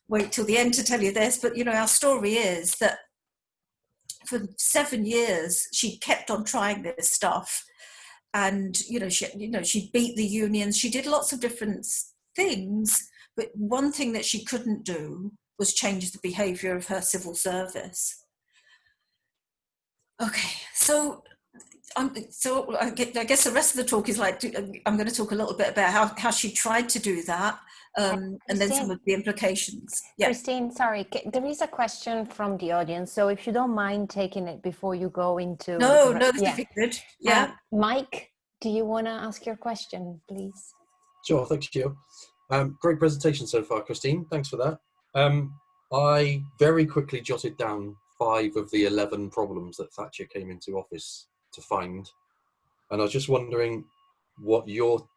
wait till the end to tell you this, but our story is that for 7 years she kept on trying this stuff, and she beat the unions, she did lots of different things, but one thing that she couldn't do was change the behavior of her civil service. Okay, so I guess the rest of the talk is like, I'm going to talk a little bit about how she tried to do that, and then some of the implications. Yeah. Christine, sorry, there is a question from the audience, so if you don't mind taking it before you go into... No, this would be good. Yeah. Mike, do you want to ask your question, please? Sure, thank you. Great presentation so far, Christine. Thanks for that. I very quickly jotted down 5 of the 11 problems that Thatcher came into office to find. And I was just wondering what your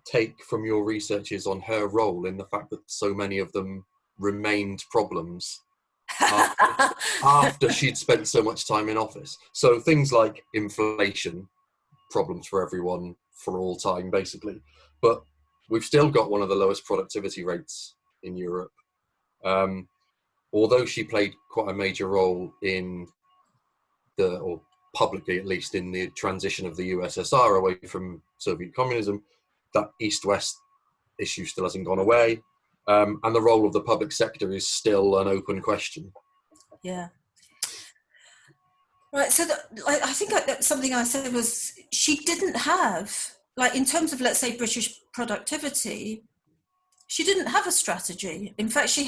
take from your research is on her role in the fact that so many of them remained problems after she'd spent so much time in office. So things like inflation, problems for everyone for all time, basically. But we've still got one of the lowest productivity rates in Europe. Although she played quite a major role in or publicly at least, in the transition of the USSR away from Soviet communism, that East-West issue still hasn't gone away. And the role of the public sector is still an open question. Yeah. Right, so I think something I said was, she didn't have, like, in terms of, let's say, British productivity, she didn't have a strategy. In fact,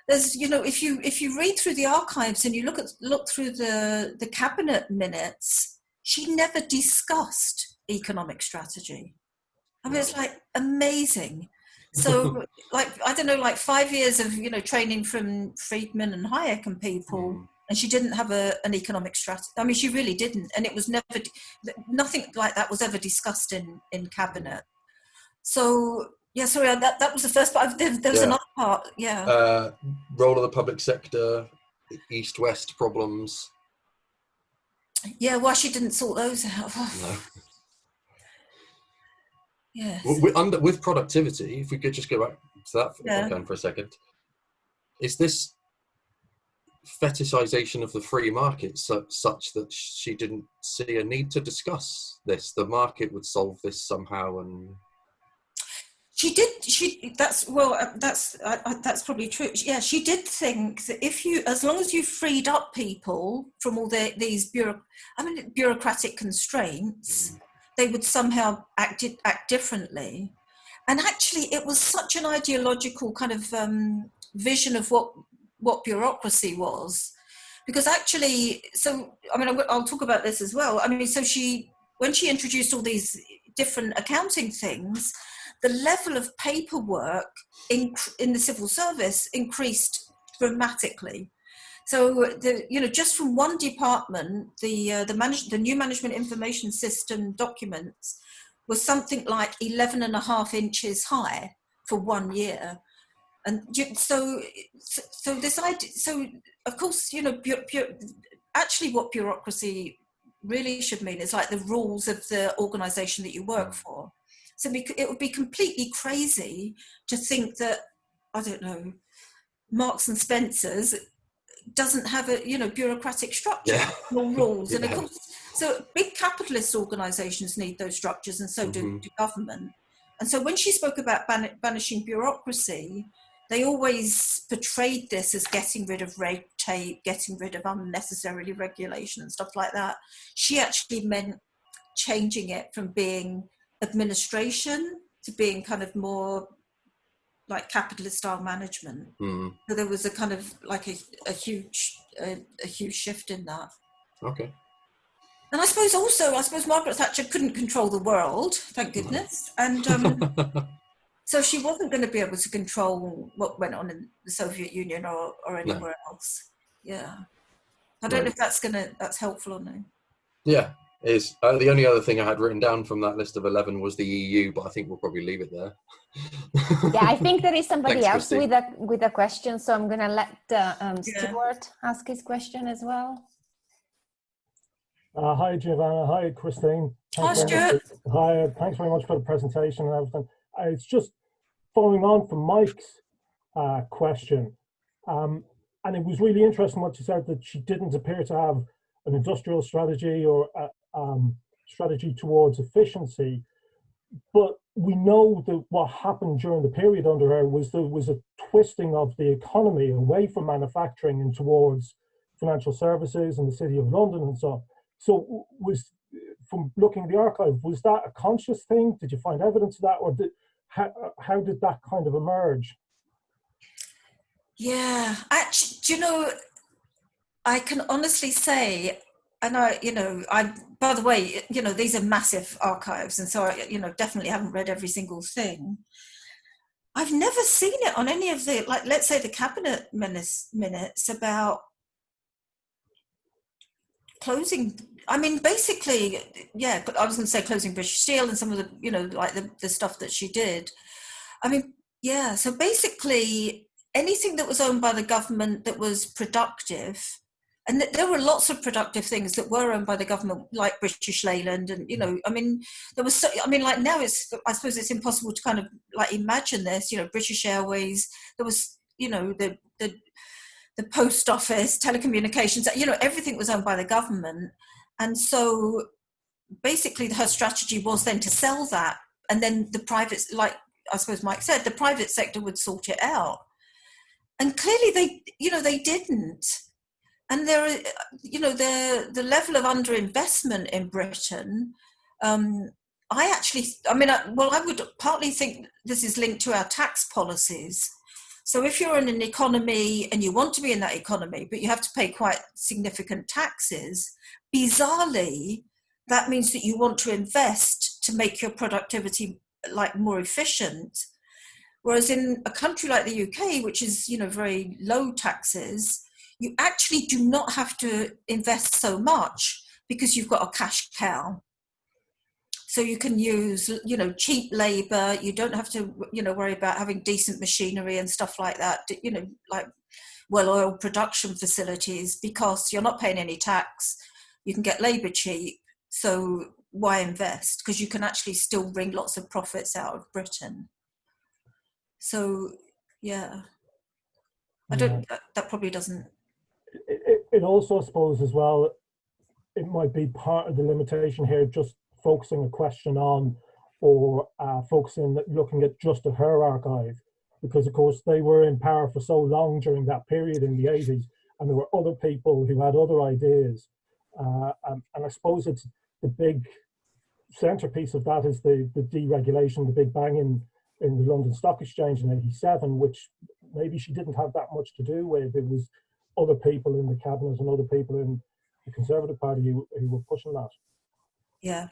there's, if you read through the archives and you look through the cabinet minutes, she never discussed economic strategy. I mean, it's like amazing. So, like, I don't know, like 5 years of training from Friedman and Hayek and people, and she didn't have an economic strategy. I mean, she really didn't, and it was nothing like that was ever discussed in cabinet. So. Yeah, sorry, that was the first part. There was another part, yeah. Role of the public sector, East-West problems. Yeah, why she didn't sort those out. No. Yes. With productivity, if we could just go back to that if I can for a second, is this fetishization of the free market such that she didn't see a need to discuss this? The market would solve this somehow, and... She did. That's probably true. Yeah, she did think that as long as you freed up people from all these bureaucratic constraints, they would somehow act differently. And actually, it was such an ideological kind of vision of what bureaucracy was, because actually, I'll talk about this as well. I mean, so when she introduced all these different accounting things, the level of paperwork in the civil service increased dramatically. So, just from one department, the new management information system documents was something like 11.5 inches high for 1 year. And so this idea, so of course, actually what bureaucracy really should mean is like the rules of the organization that you work for. So it would be completely crazy to think that, I don't know, Marks and Spencer's doesn't have a bureaucratic structure or rules. And of course, so big capitalist organizations need those structures, and so do government. And so when she spoke about banishing bureaucracy, they always portrayed this as getting rid of red tape, getting rid of unnecessarily regulation and stuff like that. She actually meant changing it from being administration to being kind of more like capitalist style management. So there was a kind of like a huge shift in that. Okay. And I suppose Margaret Thatcher couldn't control the world, thank goodness. And so she wasn't going to be able to control what went on in the Soviet Union or anywhere else. Yeah. I don't know if that's helpful or no. Yeah. is the only other thing I had written down from that list of 11 was the EU, but I think we'll probably leave it there. Yeah, I think there is somebody Thanks, else Christine. with a question, so I'm going to let Yeah. Stuart ask his question as well. Hi, Giovanna. Hi, Christine. Hi, Thanks very Stuart. much. Hi, thanks very much for the presentation and everything. It's just following on from Mike's question. And it was really interesting what you said, that she didn't appear to have an industrial strategy or a strategy towards efficiency. But we know that what happened during the period under her was there was a twisting of the economy away from manufacturing and towards financial services and the City of London and so on. So was, from looking at the archive, was that a conscious thing? Did you find evidence of that, or how did that kind of emerge? Yeah, actually, do you know, I can honestly say, and by the way, these are massive archives, and so I, definitely haven't read every single thing. I've never seen it on any of the, like, let's say the cabinet minutes about closing. I mean, basically, yeah, I was going to say closing British Steel and some of the, like the stuff that she did. I mean, yeah, so basically anything that was owned by the government that was productive, and there were lots of productive things that were owned by the government, like British Leyland, and I mean, there was like now I suppose it's impossible to kind of like imagine this, British Airways, there was, the post office, telecommunications, everything was owned by the government. And so basically her strategy was then to sell that, and then the private, like I suppose Mike said, the private sector would sort it out. And clearly they didn't. And there, the level of underinvestment in Britain, I would partly think this is linked to our tax policies. So if you're in an economy and you want to be in that economy, but you have to pay quite significant taxes, bizarrely, that means that you want to invest to make your productivity like more efficient. Whereas in a country like the UK, which is, very low taxes, you actually do not have to invest so much because you've got a cash cow. So you can use, cheap labor. You don't have to, worry about having decent machinery and stuff like that, like well-oiled production facilities, because you're not paying any tax. You can get labor cheap. So why invest? Because you can actually still bring lots of profits out of Britain. So, yeah. That probably doesn't. It also, I suppose, as well, it might be part of the limitation here, just focusing a question on, or looking at just at her archive, because of course they were in power for so long during that period in the 80s, and there were other people who had other ideas, and I suppose it's the big centerpiece of that is the deregulation, the big bang in the London Stock Exchange in 87, which maybe she didn't have that much to do with. It was other people in the cabinet and other people in the Conservative Party who were pushing that. Yeah.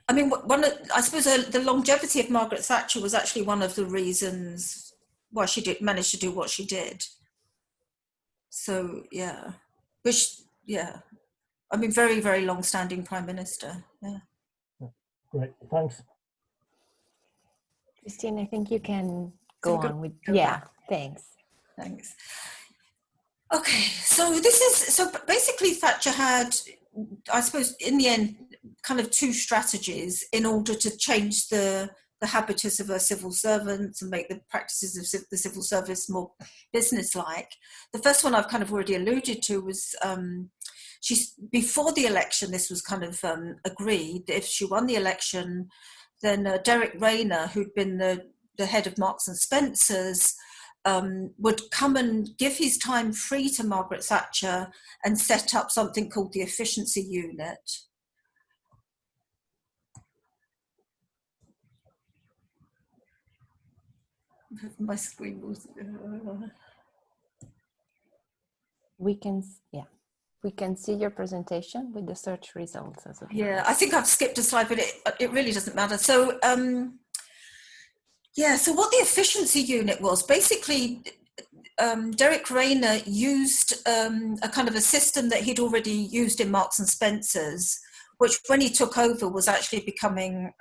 I mean, I suppose the longevity of Margaret Thatcher was actually one of the reasons why she manage to do what she did. So, yeah. I mean, very, very long-standing Prime Minister. Yeah. Great, thanks. Christine, I think you can go on with, yeah, thanks. Thanks. Okay, so basically Thatcher had, I suppose, in the end, kind of two strategies in order to change the habitus of her civil servants and make the practices of the civil service more business-like. The first one I've kind of already alluded to was before the election, this was kind of agreed that if she won the election, then Derek Rayner, who'd been the head of Marks and Spencer's, would come and give his time free to Margaret Thatcher and set up something called the Efficiency Unit. My screen was... We can see your presentation with the search results as well. Yeah, I think I've skipped a slide, but it really doesn't matter. So, so what the Efficiency Unit was, basically, Derek Rayner used a kind of a system that he'd already used in Marks and Spencer's, which when he took over was actually becoming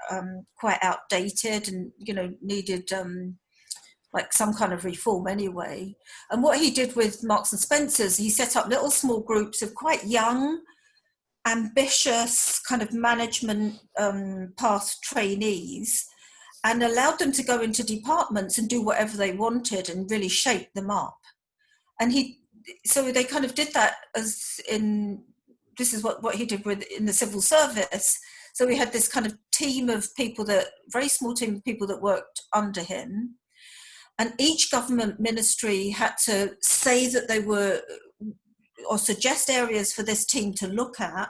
quite outdated and, needed like some kind of reform anyway. And what he did with Marks and Spencer's, he set up little small groups of quite young, ambitious kind of management path trainees, and allowed them to go into departments and do whatever they wanted and really shape them up. And so they kind of did that this is what he did in the civil service. So we had this kind of team of people very small team of people that worked under him. And each government ministry had to say that they were, or suggest areas for this team to look at.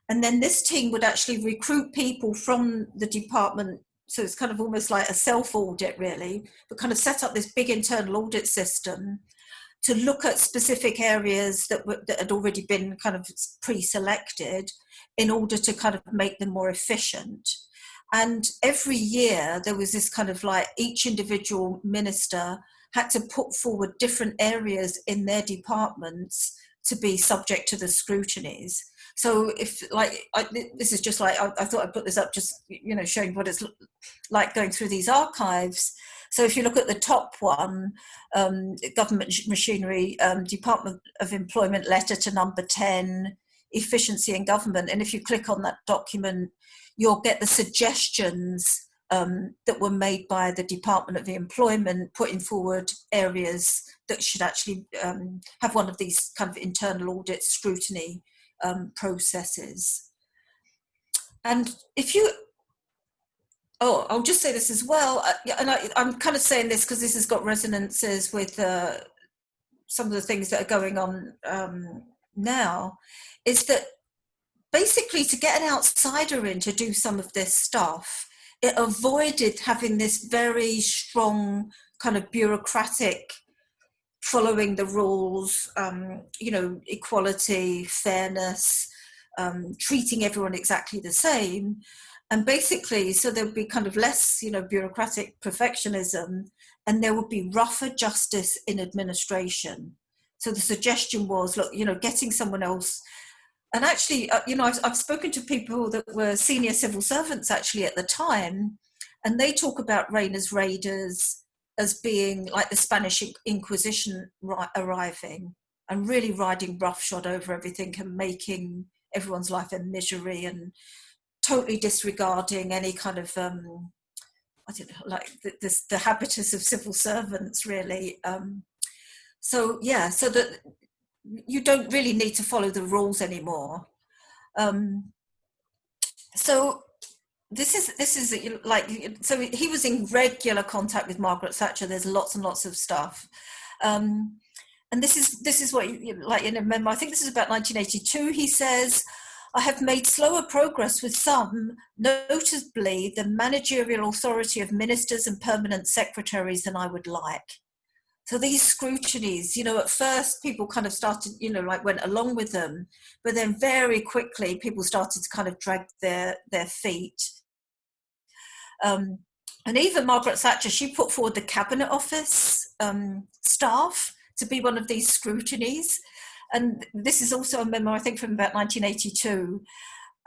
And then this team would actually recruit people from the department. So it's kind of almost like a self-audit really, but kind of set up this big internal audit system to look at specific areas that had already been kind of pre-selected in order to kind of make them more efficient. And every year there was this kind of like each individual minister had to put forward different areas in their departments to be subject to the scrutinies. So if this is just like, I thought I'd put this up just, showing what it's like going through these archives. So if you look at the top one, government machinery, Department of Employment letter to number 10, efficiency in government. And if you click on that document, you'll get the suggestions that were made by the Department of Employment, putting forward areas that should actually have one of these kind of internal audit scrutiny processes. And I'll just say this as well, and I'm kind of saying this because this has got resonances with some of the things that are going on now, is that basically to get an outsider in to do some of this stuff, it avoided having this very strong kind of bureaucratic following the rules, equality, fairness, treating everyone exactly the same. And basically, so there would be kind of less, bureaucratic perfectionism, and there would be rougher justice in administration. So the suggestion was, look, getting someone else. And actually, I've spoken to people that were senior civil servants actually at the time, and they talk about Reyna's raiders as being like the Spanish Inquisition arriving and really riding roughshod over everything and making everyone's life a misery and totally disregarding any kind of, the habitus of civil servants really. So that you don't really need to follow the rules anymore. So this is so he was in regular contact with Margaret Thatcher. There's lots and lots of stuff. And this is what, in a memo, I think this is about 1982, he says, I have made slower progress with some, notably the managerial authority of ministers and permanent secretaries than I would like. So these scrutinies, at first people kind of started, went along with them, but then very quickly people started to kind of drag their feet. And even Margaret Thatcher, she put forward the Cabinet Office staff to be one of these scrutinies. And this is also a memo, I think, from about 1982.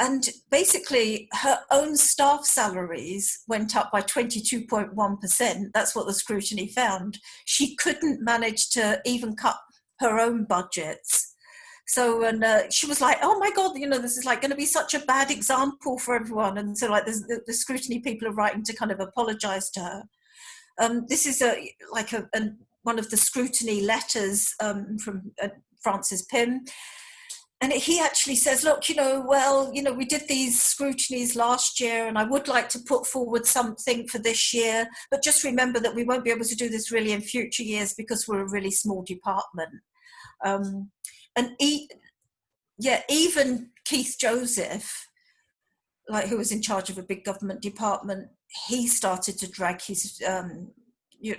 And basically, her own staff salaries went up by 22.1%. That's what the scrutiny found. She couldn't manage to even cut her own budgets. So, and she was like, oh my God, this is like going to be such a bad example for everyone. And so like the scrutiny people are writing to kind of apologize to her. This is one of the scrutiny letters from Francis Pym. And he actually says, look, we did these scrutinies last year and I would like to put forward something for this year, but just remember that we won't be able to do this really in future years because we're a really small department. And even Keith Joseph, who was in charge of a big government department, he started to drag his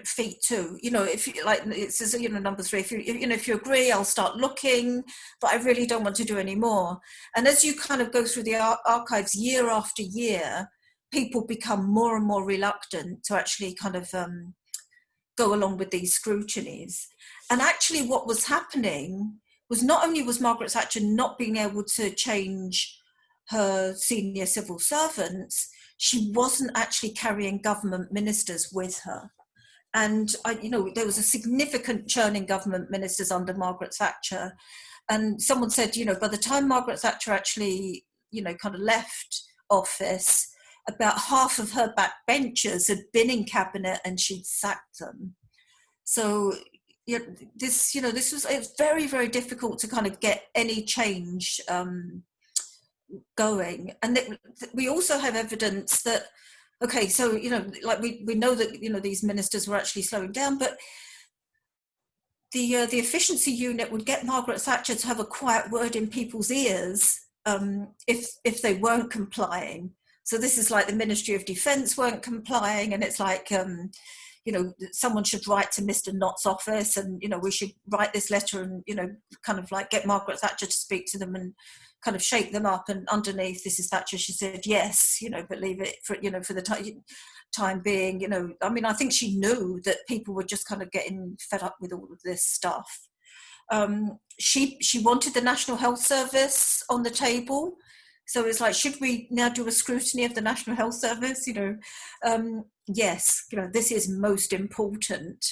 feet too. If you it says, number 3, if you agree, I'll start looking, but I really don't want to do any more. And as you kind of go through the archives year after year, people become more and more reluctant to actually kind of go along with these scrutinies. And actually what was happening was not only was Margaret Thatcher not being able to change her senior civil servants, she wasn't actually carrying government ministers with her. And there was a significant churn in government ministers under Margaret Thatcher. And someone said, by the time Margaret Thatcher actually, kind of left office, about half of her backbenchers had been in cabinet and she'd sacked them. So this was, it's very, very difficult to kind of get any change going. And we also have evidence that, okay, so, we know that, these ministers were actually slowing down, but the efficiency unit would get Margaret Thatcher to have a quiet word in people's ears if they weren't complying. So this is like the Ministry of Defence weren't complying, and it's like, someone should write to Mr. Nott's office, and, we should write this letter and, kind of like get Margaret Thatcher to speak to them and kind of shake them up. And underneath, this is Thatcher, she said, yes, but leave it for, for the time being, I think she knew that people were just kind of getting fed up with all of this stuff. She wanted the National Health Service on the table. So it's like, should we now do a scrutiny of the National Health Service? Yes, this is most important.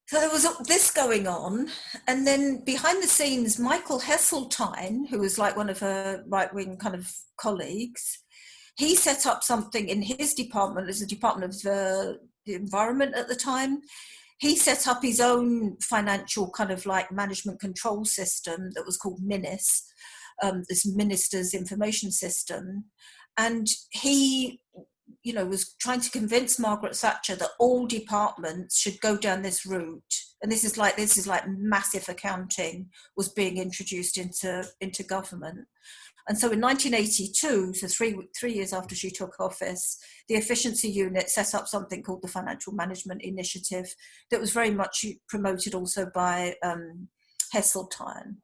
So there was this going on. And then behind the scenes, Michael Heseltine, who was like one of her right-wing kind of colleagues, he set up something in his department, as the Department of the Environment at the time. He set up his own financial kind of like management control system that was called MINIS, this Minister's Information System. And he, was trying to convince Margaret Thatcher that all departments should go down this route. And this is like massive accounting was being introduced into government. And so in 1982, so three years after she took office, the efficiency unit set up something called the Financial Management Initiative that was very much promoted also by Heseltine.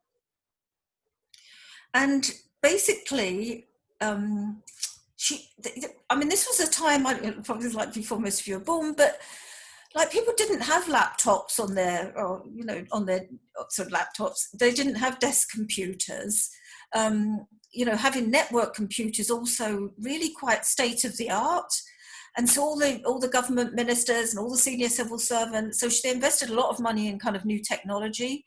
And basically, this was a time, probably like before most of you were born, but like people didn't have laptops on their sort of laptops. They didn't have desk computers. Having network computers also really quite state of the art. And so all the government ministers and all the senior civil servants, so they invested a lot of money in kind of new technology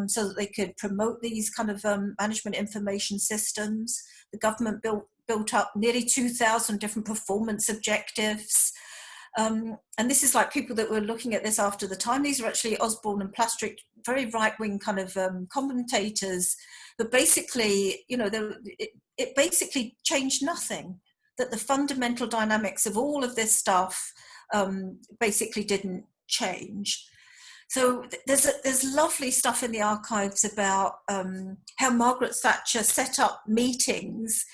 so that they could promote these kind of management information systems. The government built up nearly 2,000 different performance objectives. And this is like people that were looking at this after the time. These are actually Osborne and Plastrick, very right-wing kind of commentators. But basically, it basically changed nothing. That the fundamental dynamics of all of this stuff basically didn't change. So there's lovely stuff in the archives about how Margaret Thatcher set up meetings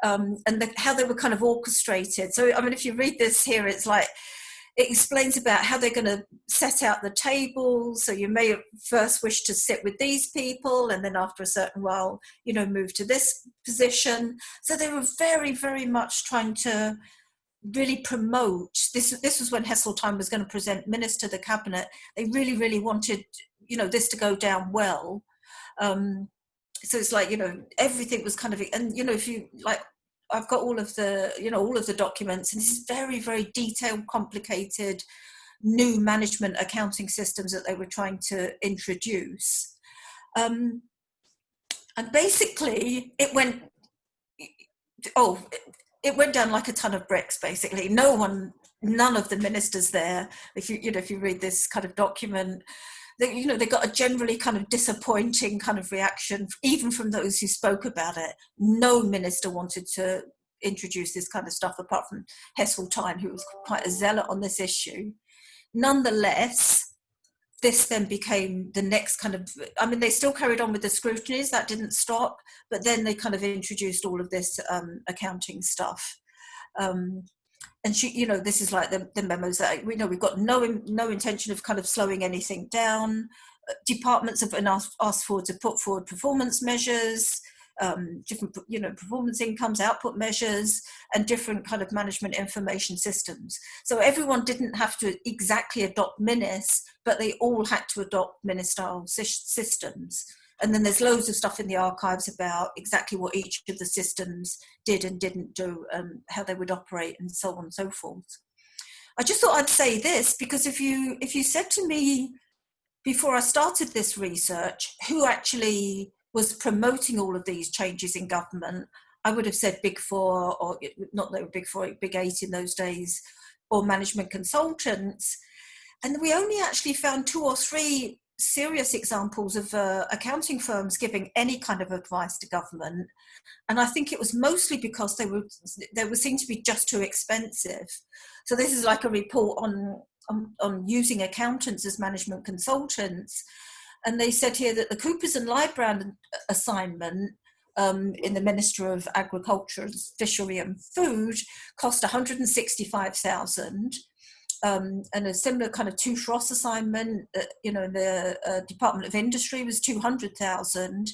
and how they were kind of orchestrated. So, if you read this here, it's like, it explains about how they're going to set out the tables. So you may first wish to sit with these people, and then after a certain while, move to this position. So they were very, very much trying to really promote this. This was when Heseltine was going to present minister to the cabinet. They really, really wanted, this to go down well. So it's like, everything was kind of, and, if you like, I've got all of the documents, and this is very, very detailed, complicated, new management accounting systems that they were trying to introduce. And basically it went down like a ton of bricks, basically. None of the ministers there, if you read this kind of document, they got a generally kind of disappointing kind of reaction, even from those who spoke about it. No minister wanted to introduce this kind of stuff, apart from Heseltine, who was quite a zealot on this issue. Nonetheless, this then became the next kind of, they still carried on with the scrutinies, that didn't stop, but then they kind of introduced all of this accounting stuff. And she, this is like the memos that we know we've got no intention of kind of slowing anything down. Departments have been asked for to put forward performance measures, different, performance incomes, output measures, and different kind of management information systems. So everyone didn't have to exactly adopt MINIS, but they all had to adopt MINIS-style systems. And then there's loads of stuff in the archives about exactly what each of the systems did and didn't do, how they would operate, and so on and so forth. I just thought I'd say this, because if you said to me before I started this research who actually was promoting all of these changes in government, I would have said Big Four, or not that they were Big Four, Big Eight in those days, or management consultants. And we only actually found 2 or 3 serious examples of accounting firms giving any kind of advice to government. And I think it was mostly because they were seen to be just too expensive. So this is like a report on using accountants as management consultants. And they said here that the Coopers and Lybrand assignment in the Minister of Agriculture, Fishery and Food cost 165,000. And a similar kind of Touche Ross assignment, in the Department of Industry was 200,000.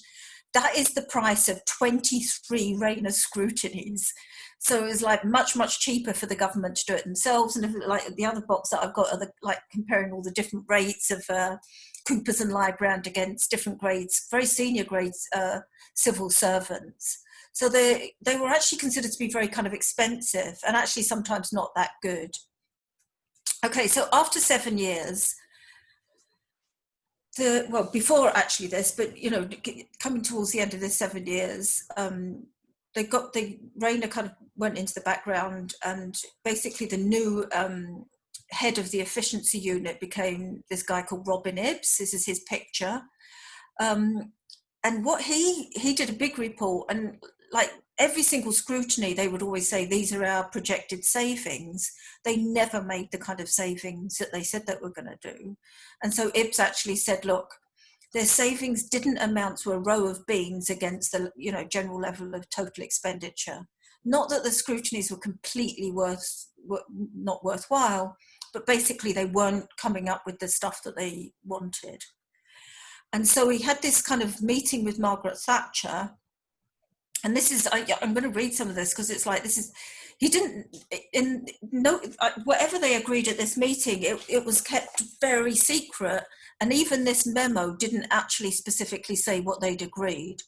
That is the price of 23 Rayner scrutinies. So it was like much, much cheaper for the government to do it themselves. And like the other box that I've got are comparing all the different rates of Coopers and Lybrand against different grades, very senior grades, civil servants. So they were actually considered to be very kind of expensive and actually sometimes not that good. Okay, so after 7 years, before actually this, but coming towards the end of the 7 years, Rayner kind of went into the background, and basically the new head of the efficiency unit became this guy called Robin Ibbs. This is his picture. And what he did a big report, and like every single scrutiny, they would always say, these are our projected savings. They never made the kind of savings that they said that we're going to do. And so Ibbs actually said, look, their savings didn't amount to a row of beans against the general level of total expenditure. Not that the scrutinies were completely not worthwhile, but basically they weren't coming up with the stuff that they wanted. And so he had this kind of meeting with Margaret Thatcher. And this is, I'm going to read some of this because it's like, whatever they agreed at this meeting, it was kept very secret. And even this memo didn't actually specifically say what they'd agreed.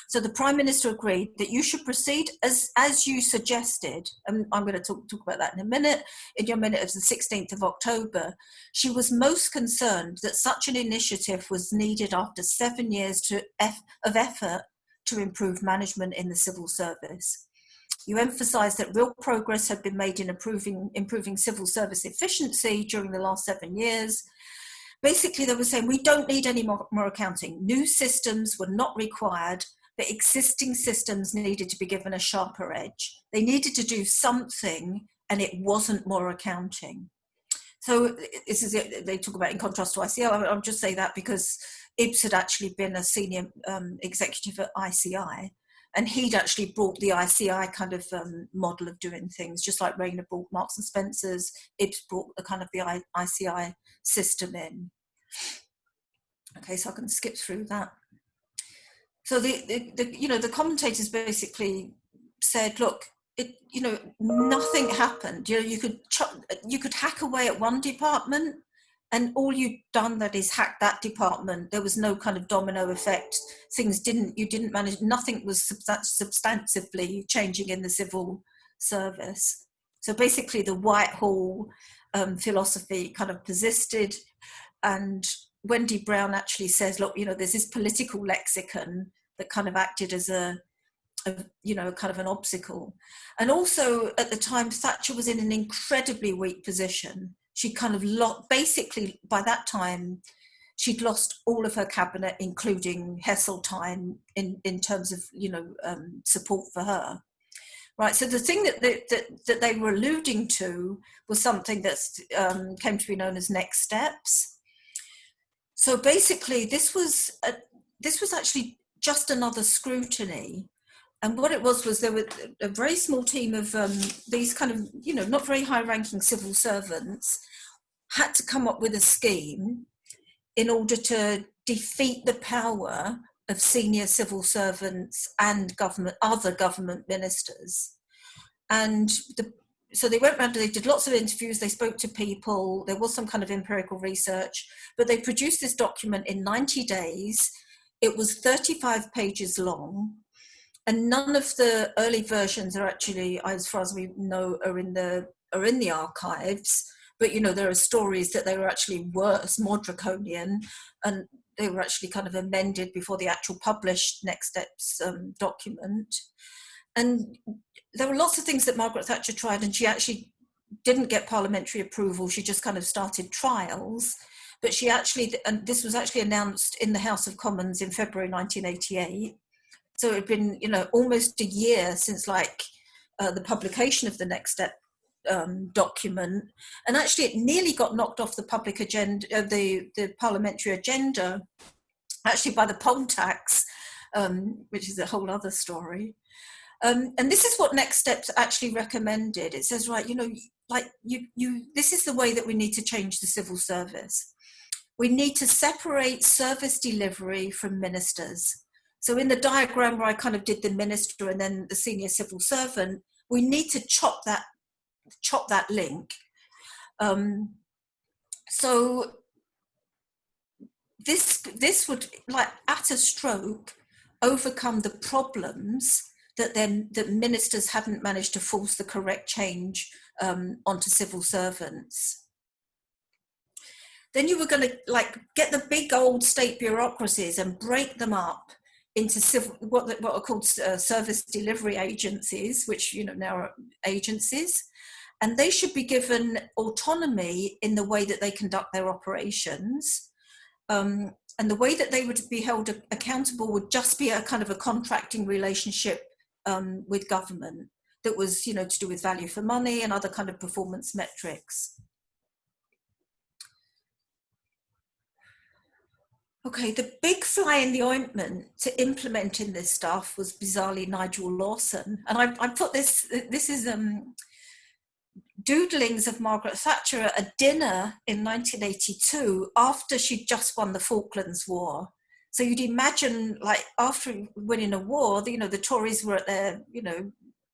So the Prime Minister agreed that you should proceed as you suggested, and I'm going to talk about that in a minute, in your minute of the 16th of October. She was most concerned that such an initiative was needed after 7 years of effort to improve management in the civil service. You emphasised that real progress had been made in improving civil service efficiency during the last 7 years. Basically, they were saying, we don't need any more accounting. New systems were not required, but existing systems needed to be given a sharper edge. They needed to do something, and it wasn't more accounting. So this is it. They talk about in contrast to ICI. I'll just say that because Ibbs had actually been a senior executive at ICI, and he'd actually brought the ICI kind of model of doing things, just like Rayner brought Marks and Spencer's. Ibbs brought the kind of the ICI system in. Okay, so I can skip through that. So the commentators basically said, look, nothing happened. You could hack away at one department, and all you'd done that is hack that department. There was no kind of domino effect. You didn't manage. Nothing was substantively changing in the civil service. So basically, the Whitehall philosophy kind of persisted, and Wendy Brown actually says, look, there's this political lexicon that kind of acted as a kind of an obstacle. And also at the time, Thatcher was in an incredibly weak position. She kind of basically by that time, she'd lost all of her cabinet, including Heseltine, in terms of, support for her. Right, so the thing that they were alluding to was something that came to be known as next steps. So basically, this was actually just another scrutiny, and what it was there were a very small team of these kind of not very high-ranking civil servants had to come up with a scheme in order to defeat the power of senior civil servants and other government ministers, and so they went around, they did lots of interviews, they spoke to people, there was some kind of empirical research, but they produced this document in 90 days It was 35 pages long, and none of the early versions are actually, as far as we know, are in the archives. But, you know, there are stories that they were actually worse, more draconian, and they were actually kind of amended before the actual published Next Steps document. And there were lots of things that Margaret Thatcher tried, and she actually didn't get parliamentary approval. She just kind of started trials. But she actually, and this was actually announced in the House of Commons in February 1988. So it had been, you know, almost a year since the publication of the Next Step document, and actually it nearly got knocked off the public agenda, the parliamentary agenda, actually by the poll tax, which is a whole other story. And this is what Next Steps actually recommended. It says, right, you know, like this is the way that we need to change the civil service. We need to separate service delivery from ministers. So in the diagram where I kind of did the minister and then the senior civil servant, we need to chop that link. So this would, like at a stroke, overcome the problems that ministers hadn't managed to force the correct change onto civil servants. Then you were going to like get the big old state bureaucracies and break them up into what are called service delivery agencies, which, you know, now are agencies, and they should be given autonomy in the way that they conduct their operations. And the way that they would be held accountable would just be a kind of a contracting relationship with government that was, you know, to do with value for money and other kind of performance metrics. Okay, the big fly in the ointment to implementing this stuff was bizarrely Nigel Lawson. And I put this is doodlings of Margaret Thatcher at a dinner in 1982 after she'd just won the Falklands War. So you'd imagine, like, after winning a war, you know, the Tories were at their, you know,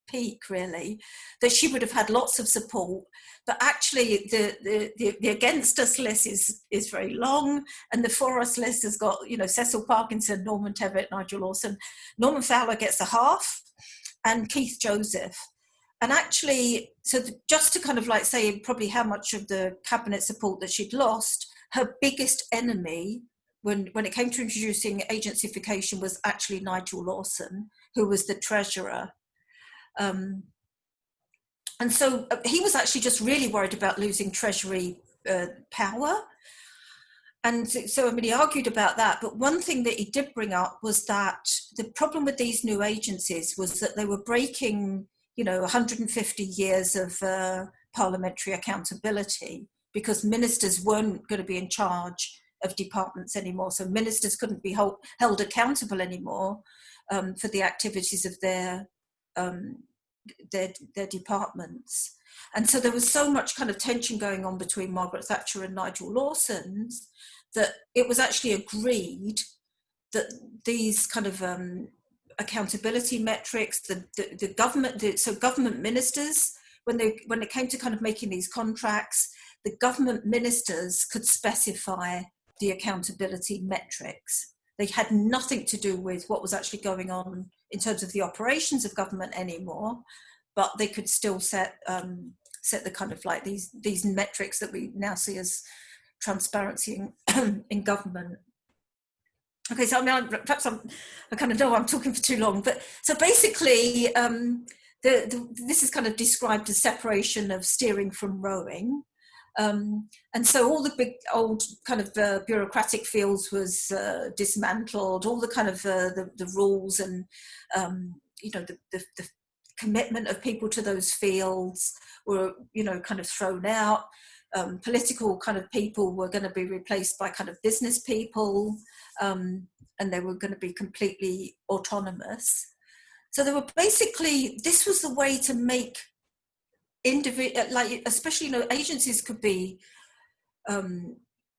peak, really, that she would have had lots of support. But actually the against us list is very long, and the for us list has got, you know, Cecil Parkinson, Norman Tevitt, Nigel Lawson. Norman Fowler gets a half, and Keith Joseph. And actually, so just to kind of like say probably how much of the cabinet support that she'd lost, her biggest enemy when it came to introducing agencification was actually Nigel Lawson, who was the treasurer. And so he was actually just really worried about losing Treasury power. And so, I mean, he argued about that. But one thing that he did bring up was that the problem with these new agencies was that they were breaking, you know, 150 years of parliamentary accountability, because ministers weren't going to be in charge of departments anymore. So ministers couldn't be held accountable anymore for the activities of their departments. And so there was so much kind of tension going on between Margaret Thatcher and Nigel Lawson that it was actually agreed that these kind of accountability metrics, the government, so government ministers, when it came to kind of making these contracts, the government ministers could specify the accountability metrics. They had nothing to do with what was actually going on in terms of the operations of government anymore, but they could still set the kind of like these metrics that we now see as transparency in government. Okay, so I mean, perhaps I kind of know I'm talking for too long, but so basically, this is kind of described as separation of steering from rowing. And so all the big old kind of bureaucratic fields was dismantled. All the kind of the rules and you know the commitment of people to those fields were, you know, kind of thrown out. Political kind of people were going to be replaced by kind of business people, and they were going to be completely autonomous. So they were basically, this was the way to make like, especially, you know, agencies could be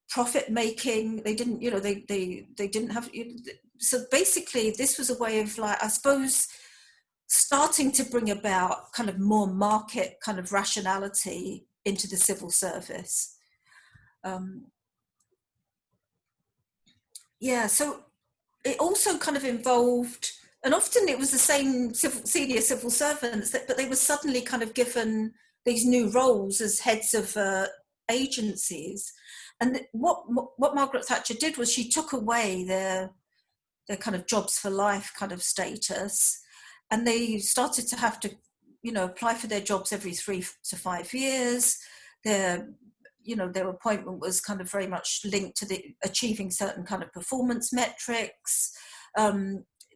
profit making. They didn't, you know, they didn't have, so basically this was a way of, like, I suppose, starting to bring about kind of more market kind of rationality into the civil service. Yeah, so it also kind of involved, and often it was the same senior civil servants, but they were suddenly kind of given these new roles as heads of agencies. And what Margaret Thatcher did was she took away their kind of jobs for life kind of status, and they started to have to, apply for their jobs every 3 to 5 years. Their appointment was kind of very much linked to the achieving certain kind of performance metrics.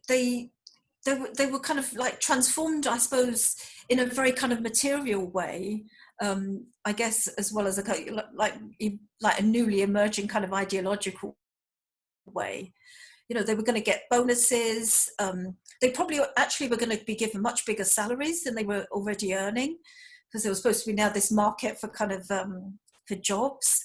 They were kind of like transformed, I suppose, in a very kind of material way, I guess, as well as like a newly emerging kind of ideological way. They were going to get bonuses. They probably actually were going to be given much bigger salaries than they were already earning, because there was supposed to be now this market for kind of for jobs.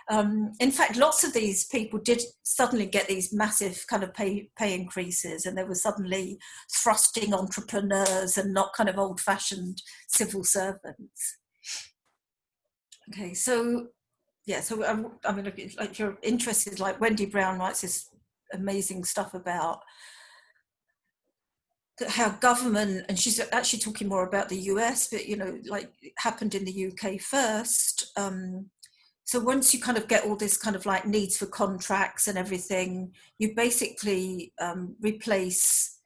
In fact, lots of these people did suddenly get these massive kind of pay increases, and they were suddenly thrusting entrepreneurs and not kind of old-fashioned civil servants. Okay, so yeah, so I mean, if you're interested, like Wendy Brown writes this amazing stuff about how government, and she's actually talking more about the US, but like it happened in the UK first. So once you kind of get all this kind of like needs for contracts and everything, you basically replace,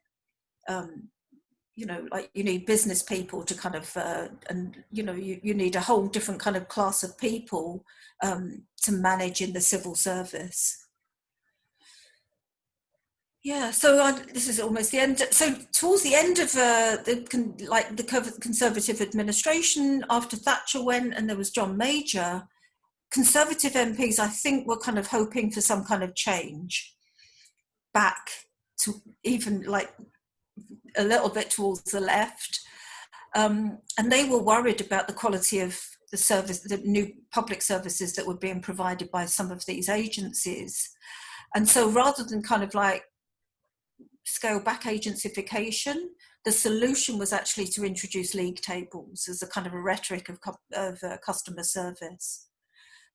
like you need business people to kind of, and you need a whole different kind of class of people to manage in the civil service. Yeah, so this is almost the end. So towards the end of the Conservative administration, after Thatcher went and there was John Major, Conservative MPs, I think, were kind of hoping for some kind of change back to even like a little bit towards the left. And they were worried about the quality of the service, the new public services that were being provided by some of these agencies. And so rather than kind of like scale back agencification, the solution was actually to introduce league tables as a kind of a rhetoric of customer service.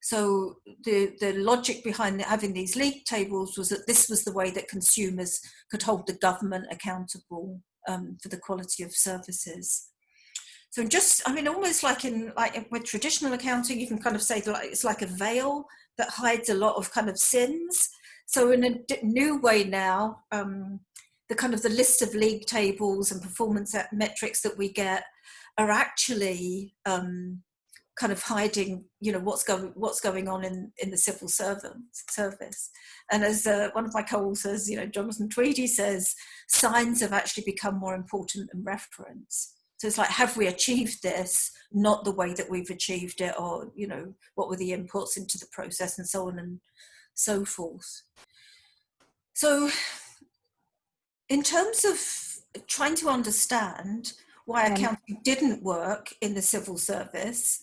So the logic behind having these league tables was that this was the way that consumers could hold the government accountable for the quality of services. So just, I mean, almost like with traditional accounting, you can kind of say that it's like a veil that hides a lot of kind of sins. So in a new way now, the kind of the list of league tables and performance metrics that we get are actually kind of hiding, what's going on in the civil service. And as one of my co-authors, Jonathan Tweedy says, signs have actually become more important than reference. So it's like, have we achieved this? Not the way that we've achieved it, or, what were the inputs into the process and so on and so forth. So in terms of trying to understand why accounting didn't work in the civil service,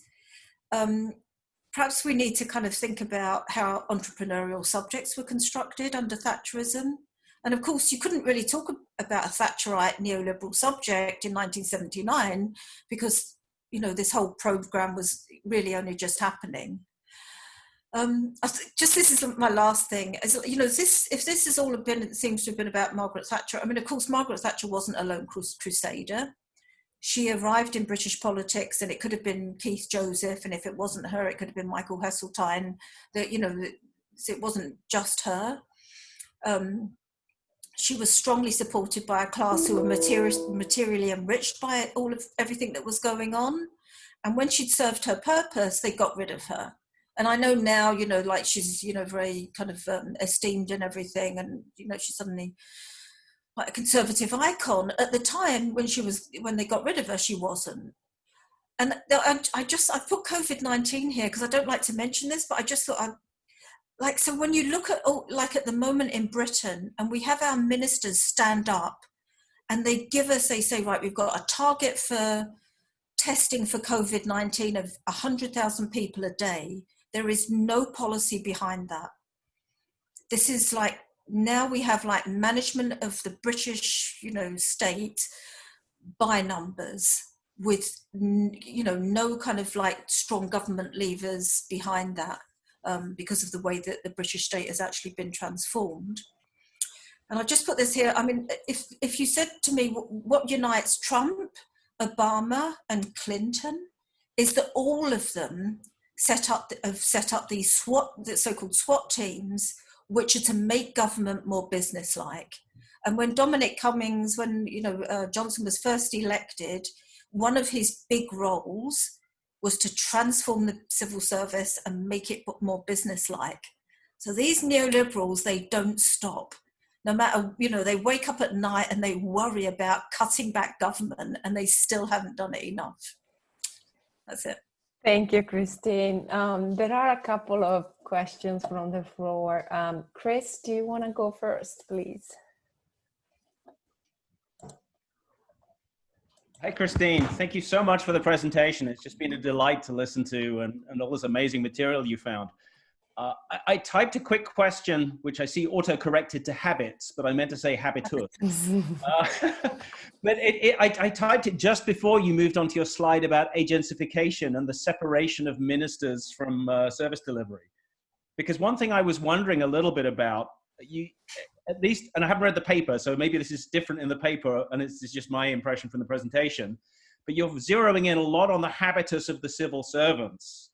perhaps we need to kind of think about how entrepreneurial subjects were constructed under Thatcherism. And of course, you couldn't really talk about a Thatcherite neoliberal subject in 1979 because, this whole program was really only just happening. This is my last thing. If this has all been, it seems to have been about Margaret Thatcher. I mean, of course, Margaret Thatcher wasn't a lone crusader. She arrived in British politics, and it could have been Keith Joseph, and if it wasn't her, it could have been Michael Heseltine. It wasn't just her. She was strongly supported by a class who were materially enriched by everything that was going on. And when she'd served her purpose, they got rid of her. And I know now, like she's, very kind of esteemed and everything, and she's suddenly like a conservative icon. At the time when they got rid of her, she wasn't. And I put COVID-19 here because I don't like to mention this, but I just thought so when you look at at the moment in Britain, and we have our ministers stand up and they say, right, we've got a target for testing for COVID-19 of 100,000 people a day. There is no policy behind that. This is like, now we have like management of the British, state by numbers with, no kind of like strong government levers behind that because of the way that the British state has actually been transformed. And I just put this here. I mean, if you said to me what unites Trump, Obama, and Clinton is that all of them have set up these the so-called SWAT teams, which are to make government more businesslike. And when Dominic Cummings, when Johnson was first elected, one of his big roles was to transform the civil service and make it more businesslike. So these neoliberals, they don't stop. No matter, they wake up at night and they worry about cutting back government, and they still haven't done it enough. That's it. Thank you, Christine. There are a couple of questions from the floor. Chris, do you want to go first, please? Hi, Christine. Thank you so much for the presentation. It's just been a delight to listen to and all this amazing material you found. I typed a quick question, which I see auto-corrected to habits, but I meant to say habitus. But I typed it just before you moved on to your slide about agencification and the separation of ministers from service delivery. Because one thing I was wondering a little bit about, at least, and I haven't read the paper, so maybe this is different in the paper, and it's just my impression from the presentation, but you're zeroing in a lot on the habitus of the civil servants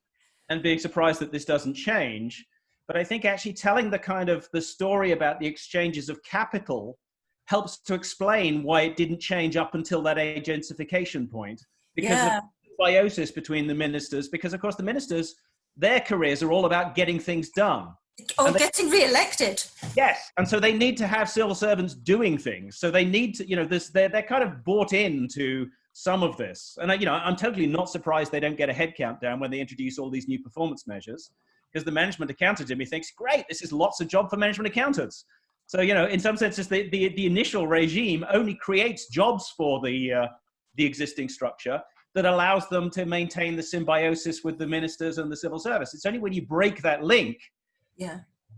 and being surprised that this doesn't change. But I think actually telling the story about the exchanges of capital helps to explain why it didn't change up until that agencification point, because of symbiosis between the ministers, because of course the ministers, their careers are all about getting things done. Or getting re-elected. Yes, and so they need to have civil servants doing things. So they need to, they're kind of bought into some of this. And I'm totally not surprised they don't get a head count down when they introduce all these new performance measures, because the management accountant in me thinks, great, this is lots of job for management accountants. So, in some senses, the initial regime only creates jobs for the existing structure that allows them to maintain the symbiosis with the ministers and the civil service. It's only when you break that link,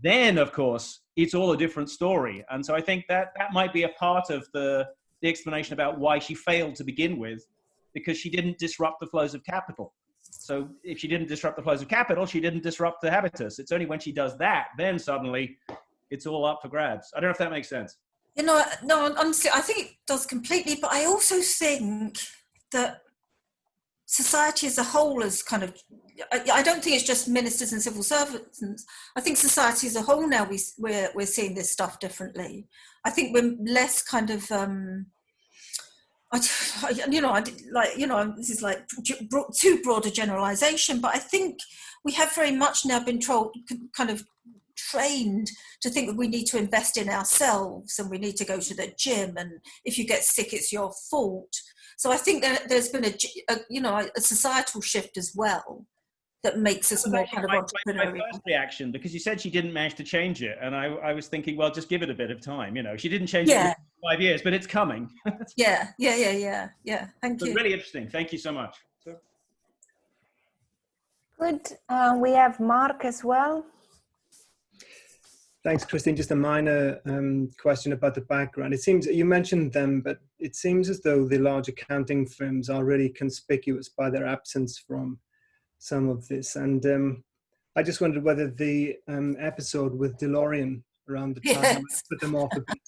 then, of course, it's all a different story. And so I think that might be a part of the explanation about why she failed to begin with, because she didn't disrupt the flows of capital. So if she didn't disrupt the flows of capital, she didn't disrupt the habitus. It's only when she does that, then suddenly it's all up for grabs. I don't know if that makes sense. No, honestly, I think it does completely, but I also think that society as a whole is I don't think it's just ministers and civil servants. I think society as a whole now, we're seeing this stuff differently. I think we're less this is like too broad a generalization, but I think we have very much now been trained to think that we need to invest in ourselves and we need to go to the gym, and if you get sick, it's your fault. So I think that there's been a societal shift as well that makes us more entrepreneurial. My first reaction, because you said she didn't manage to change it, and I was thinking, well, just give it a bit of time. She didn't change it in 5 years, but it's coming. Yeah. Thank you. Really interesting. Thank you so much. Good. We have Mark as well. Thanks, Christine. Just a minor question about the background. It seems you mentioned them, but it seems as though the large accounting firms are really conspicuous by their absence from some of this. And I just wondered whether the episode with DeLorean around the time put them off a bit.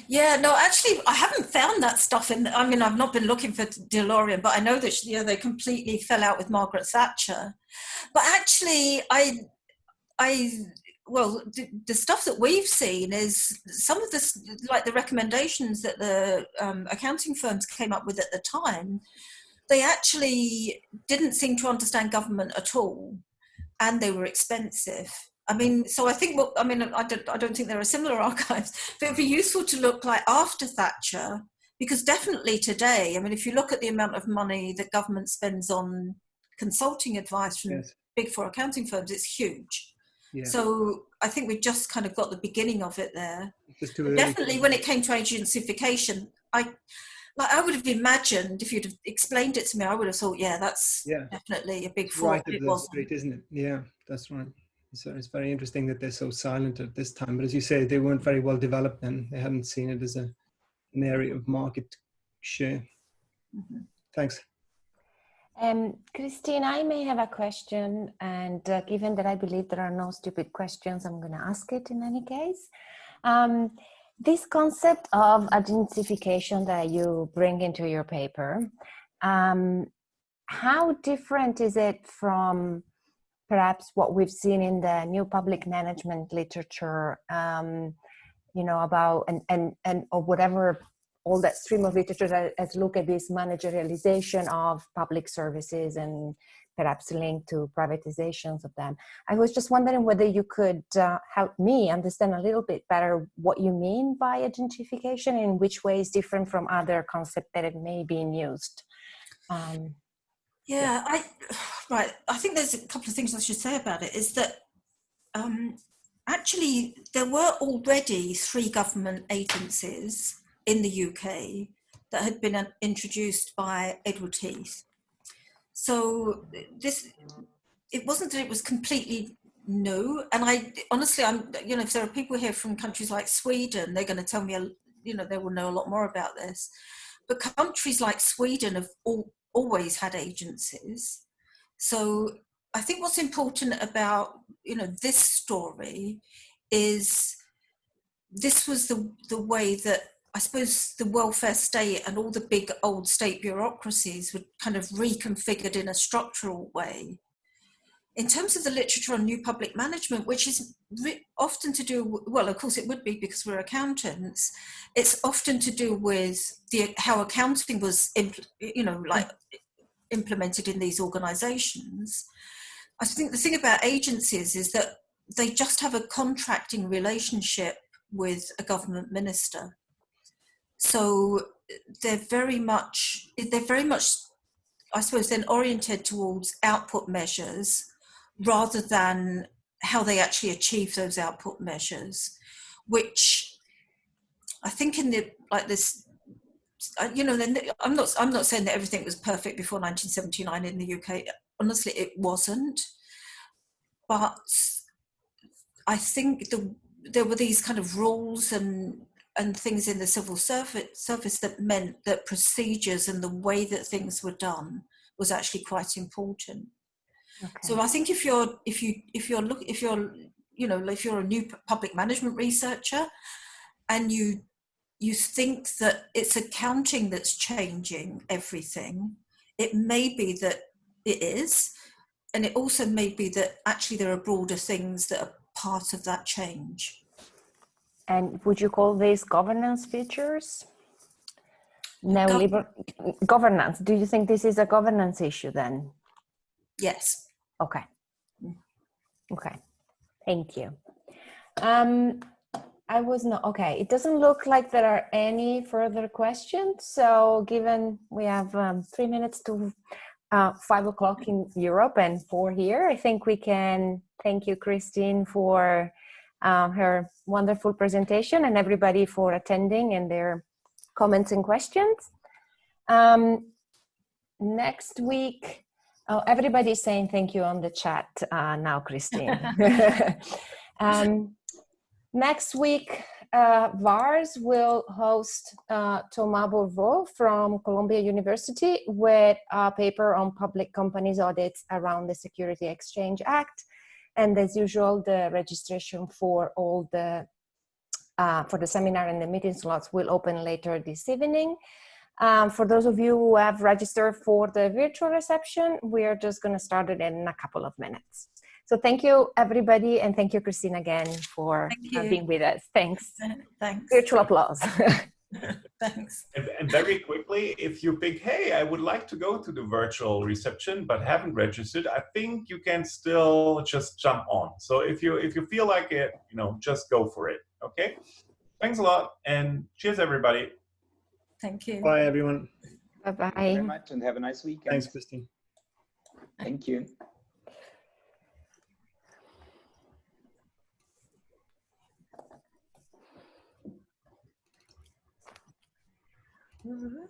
Yeah, no, actually, I haven't found that stuff I've not been looking for DeLorean, but I know that they completely fell out with Margaret Thatcher. But actually, the stuff that we've seen is some of this, like the recommendations that the accounting firms came up with at the time, they actually didn't seem to understand government at all, and they were expensive. So I think, I don't think there are similar archives, but it'd be useful to look like after Thatcher, because definitely today, if you look at the amount of money that government spends on consulting advice from big four accounting firms, it's huge. Yeah. So I think we just kind of got the beginning of it there. Definitely when it came to agencification, I would have imagined, if you'd have explained it to me, I would have thought, that's definitely a big fault. Right at the street, isn't it? Yeah, that's right. So it's very interesting that they're so silent at this time. But as you say, they weren't very well developed then. They hadn't seen it as an area of market share. Mm-hmm. Thanks. Christine, I may have a question, and given that I believe there are no stupid questions, I'm going to ask it in any case. This concept of agencification that you bring into your paper, how different is it from perhaps what we've seen in the new public management literature, about or whatever, all that stream of literature that has looked at this managerialization of public services and perhaps linked to privatizations of them. I was just wondering whether you could help me understand a little bit better what you mean by agencification and in which way is different from other concepts that it may be used. I think there's a couple of things I should say about it, is that actually there were already 3 government agencies in the UK that had been introduced by Edward Heath. So it wasn't that it was completely new. And I honestly, if there are people here from countries like Sweden, they're going to tell me, they will know a lot more about this. But countries like Sweden have always had agencies. So I think what's important about, this story is this was the way that I suppose the welfare state and all the big old state bureaucracies were kind of reconfigured in a structural way. In terms of the literature on new public management, which is often to do, well, of course it would be because we're accountants, it's often to do with how accounting was, implemented in these organizations. I think the thing about agencies is that they just have a contracting relationship with a government minister. So they're very much, I suppose, then oriented towards output measures rather than how they actually achieve those output measures, which I think I'm not saying that everything was perfect before 1979 in the UK. Honestly, it wasn't. But I think there were these kind of rules and things in the civil service that meant that procedures and the way that things were done was actually quite important. Okay. So I think if you're a new public management researcher and you think that it's accounting that's changing everything, it may be that it is, and it also may be that actually there are broader things that are part of that change. And would you call these governance features? Neoliberal governance. Do you think this is a governance issue then? Yes. Okay. Okay. Thank you. Okay. It doesn't look like there are any further questions. So given we have 3 minutes to 5 o'clock in Europe and 4 here, I think we can thank you, Christine, for her wonderful presentation and everybody for attending and their comments and questions. Next week, everybody's saying thank you on the chat now, Christine. Next week, VARS will host Thomas Bourvaux from Columbia University with a paper on public companies audits around the Security Exchange Act. And as usual, the registration for all the for the seminar and the meeting slots will open later this evening. For those of you who have registered for the virtual reception, we are just going to start it in a couple of minutes. So thank you, everybody, and thank you, Christine, again for being with us. Thanks. Thanks. Virtual applause. Thanks. And very quickly, if you think, hey, I would like to go to the virtual reception but haven't registered, I think you can still just jump on. So if you feel like it, just go for it. Okay. Thanks a lot, and cheers, everybody. Thank you. Bye, everyone. Bye-bye. Thank you very much, and have a nice weekend. Thanks, Christine. Thank you. Mm-hmm.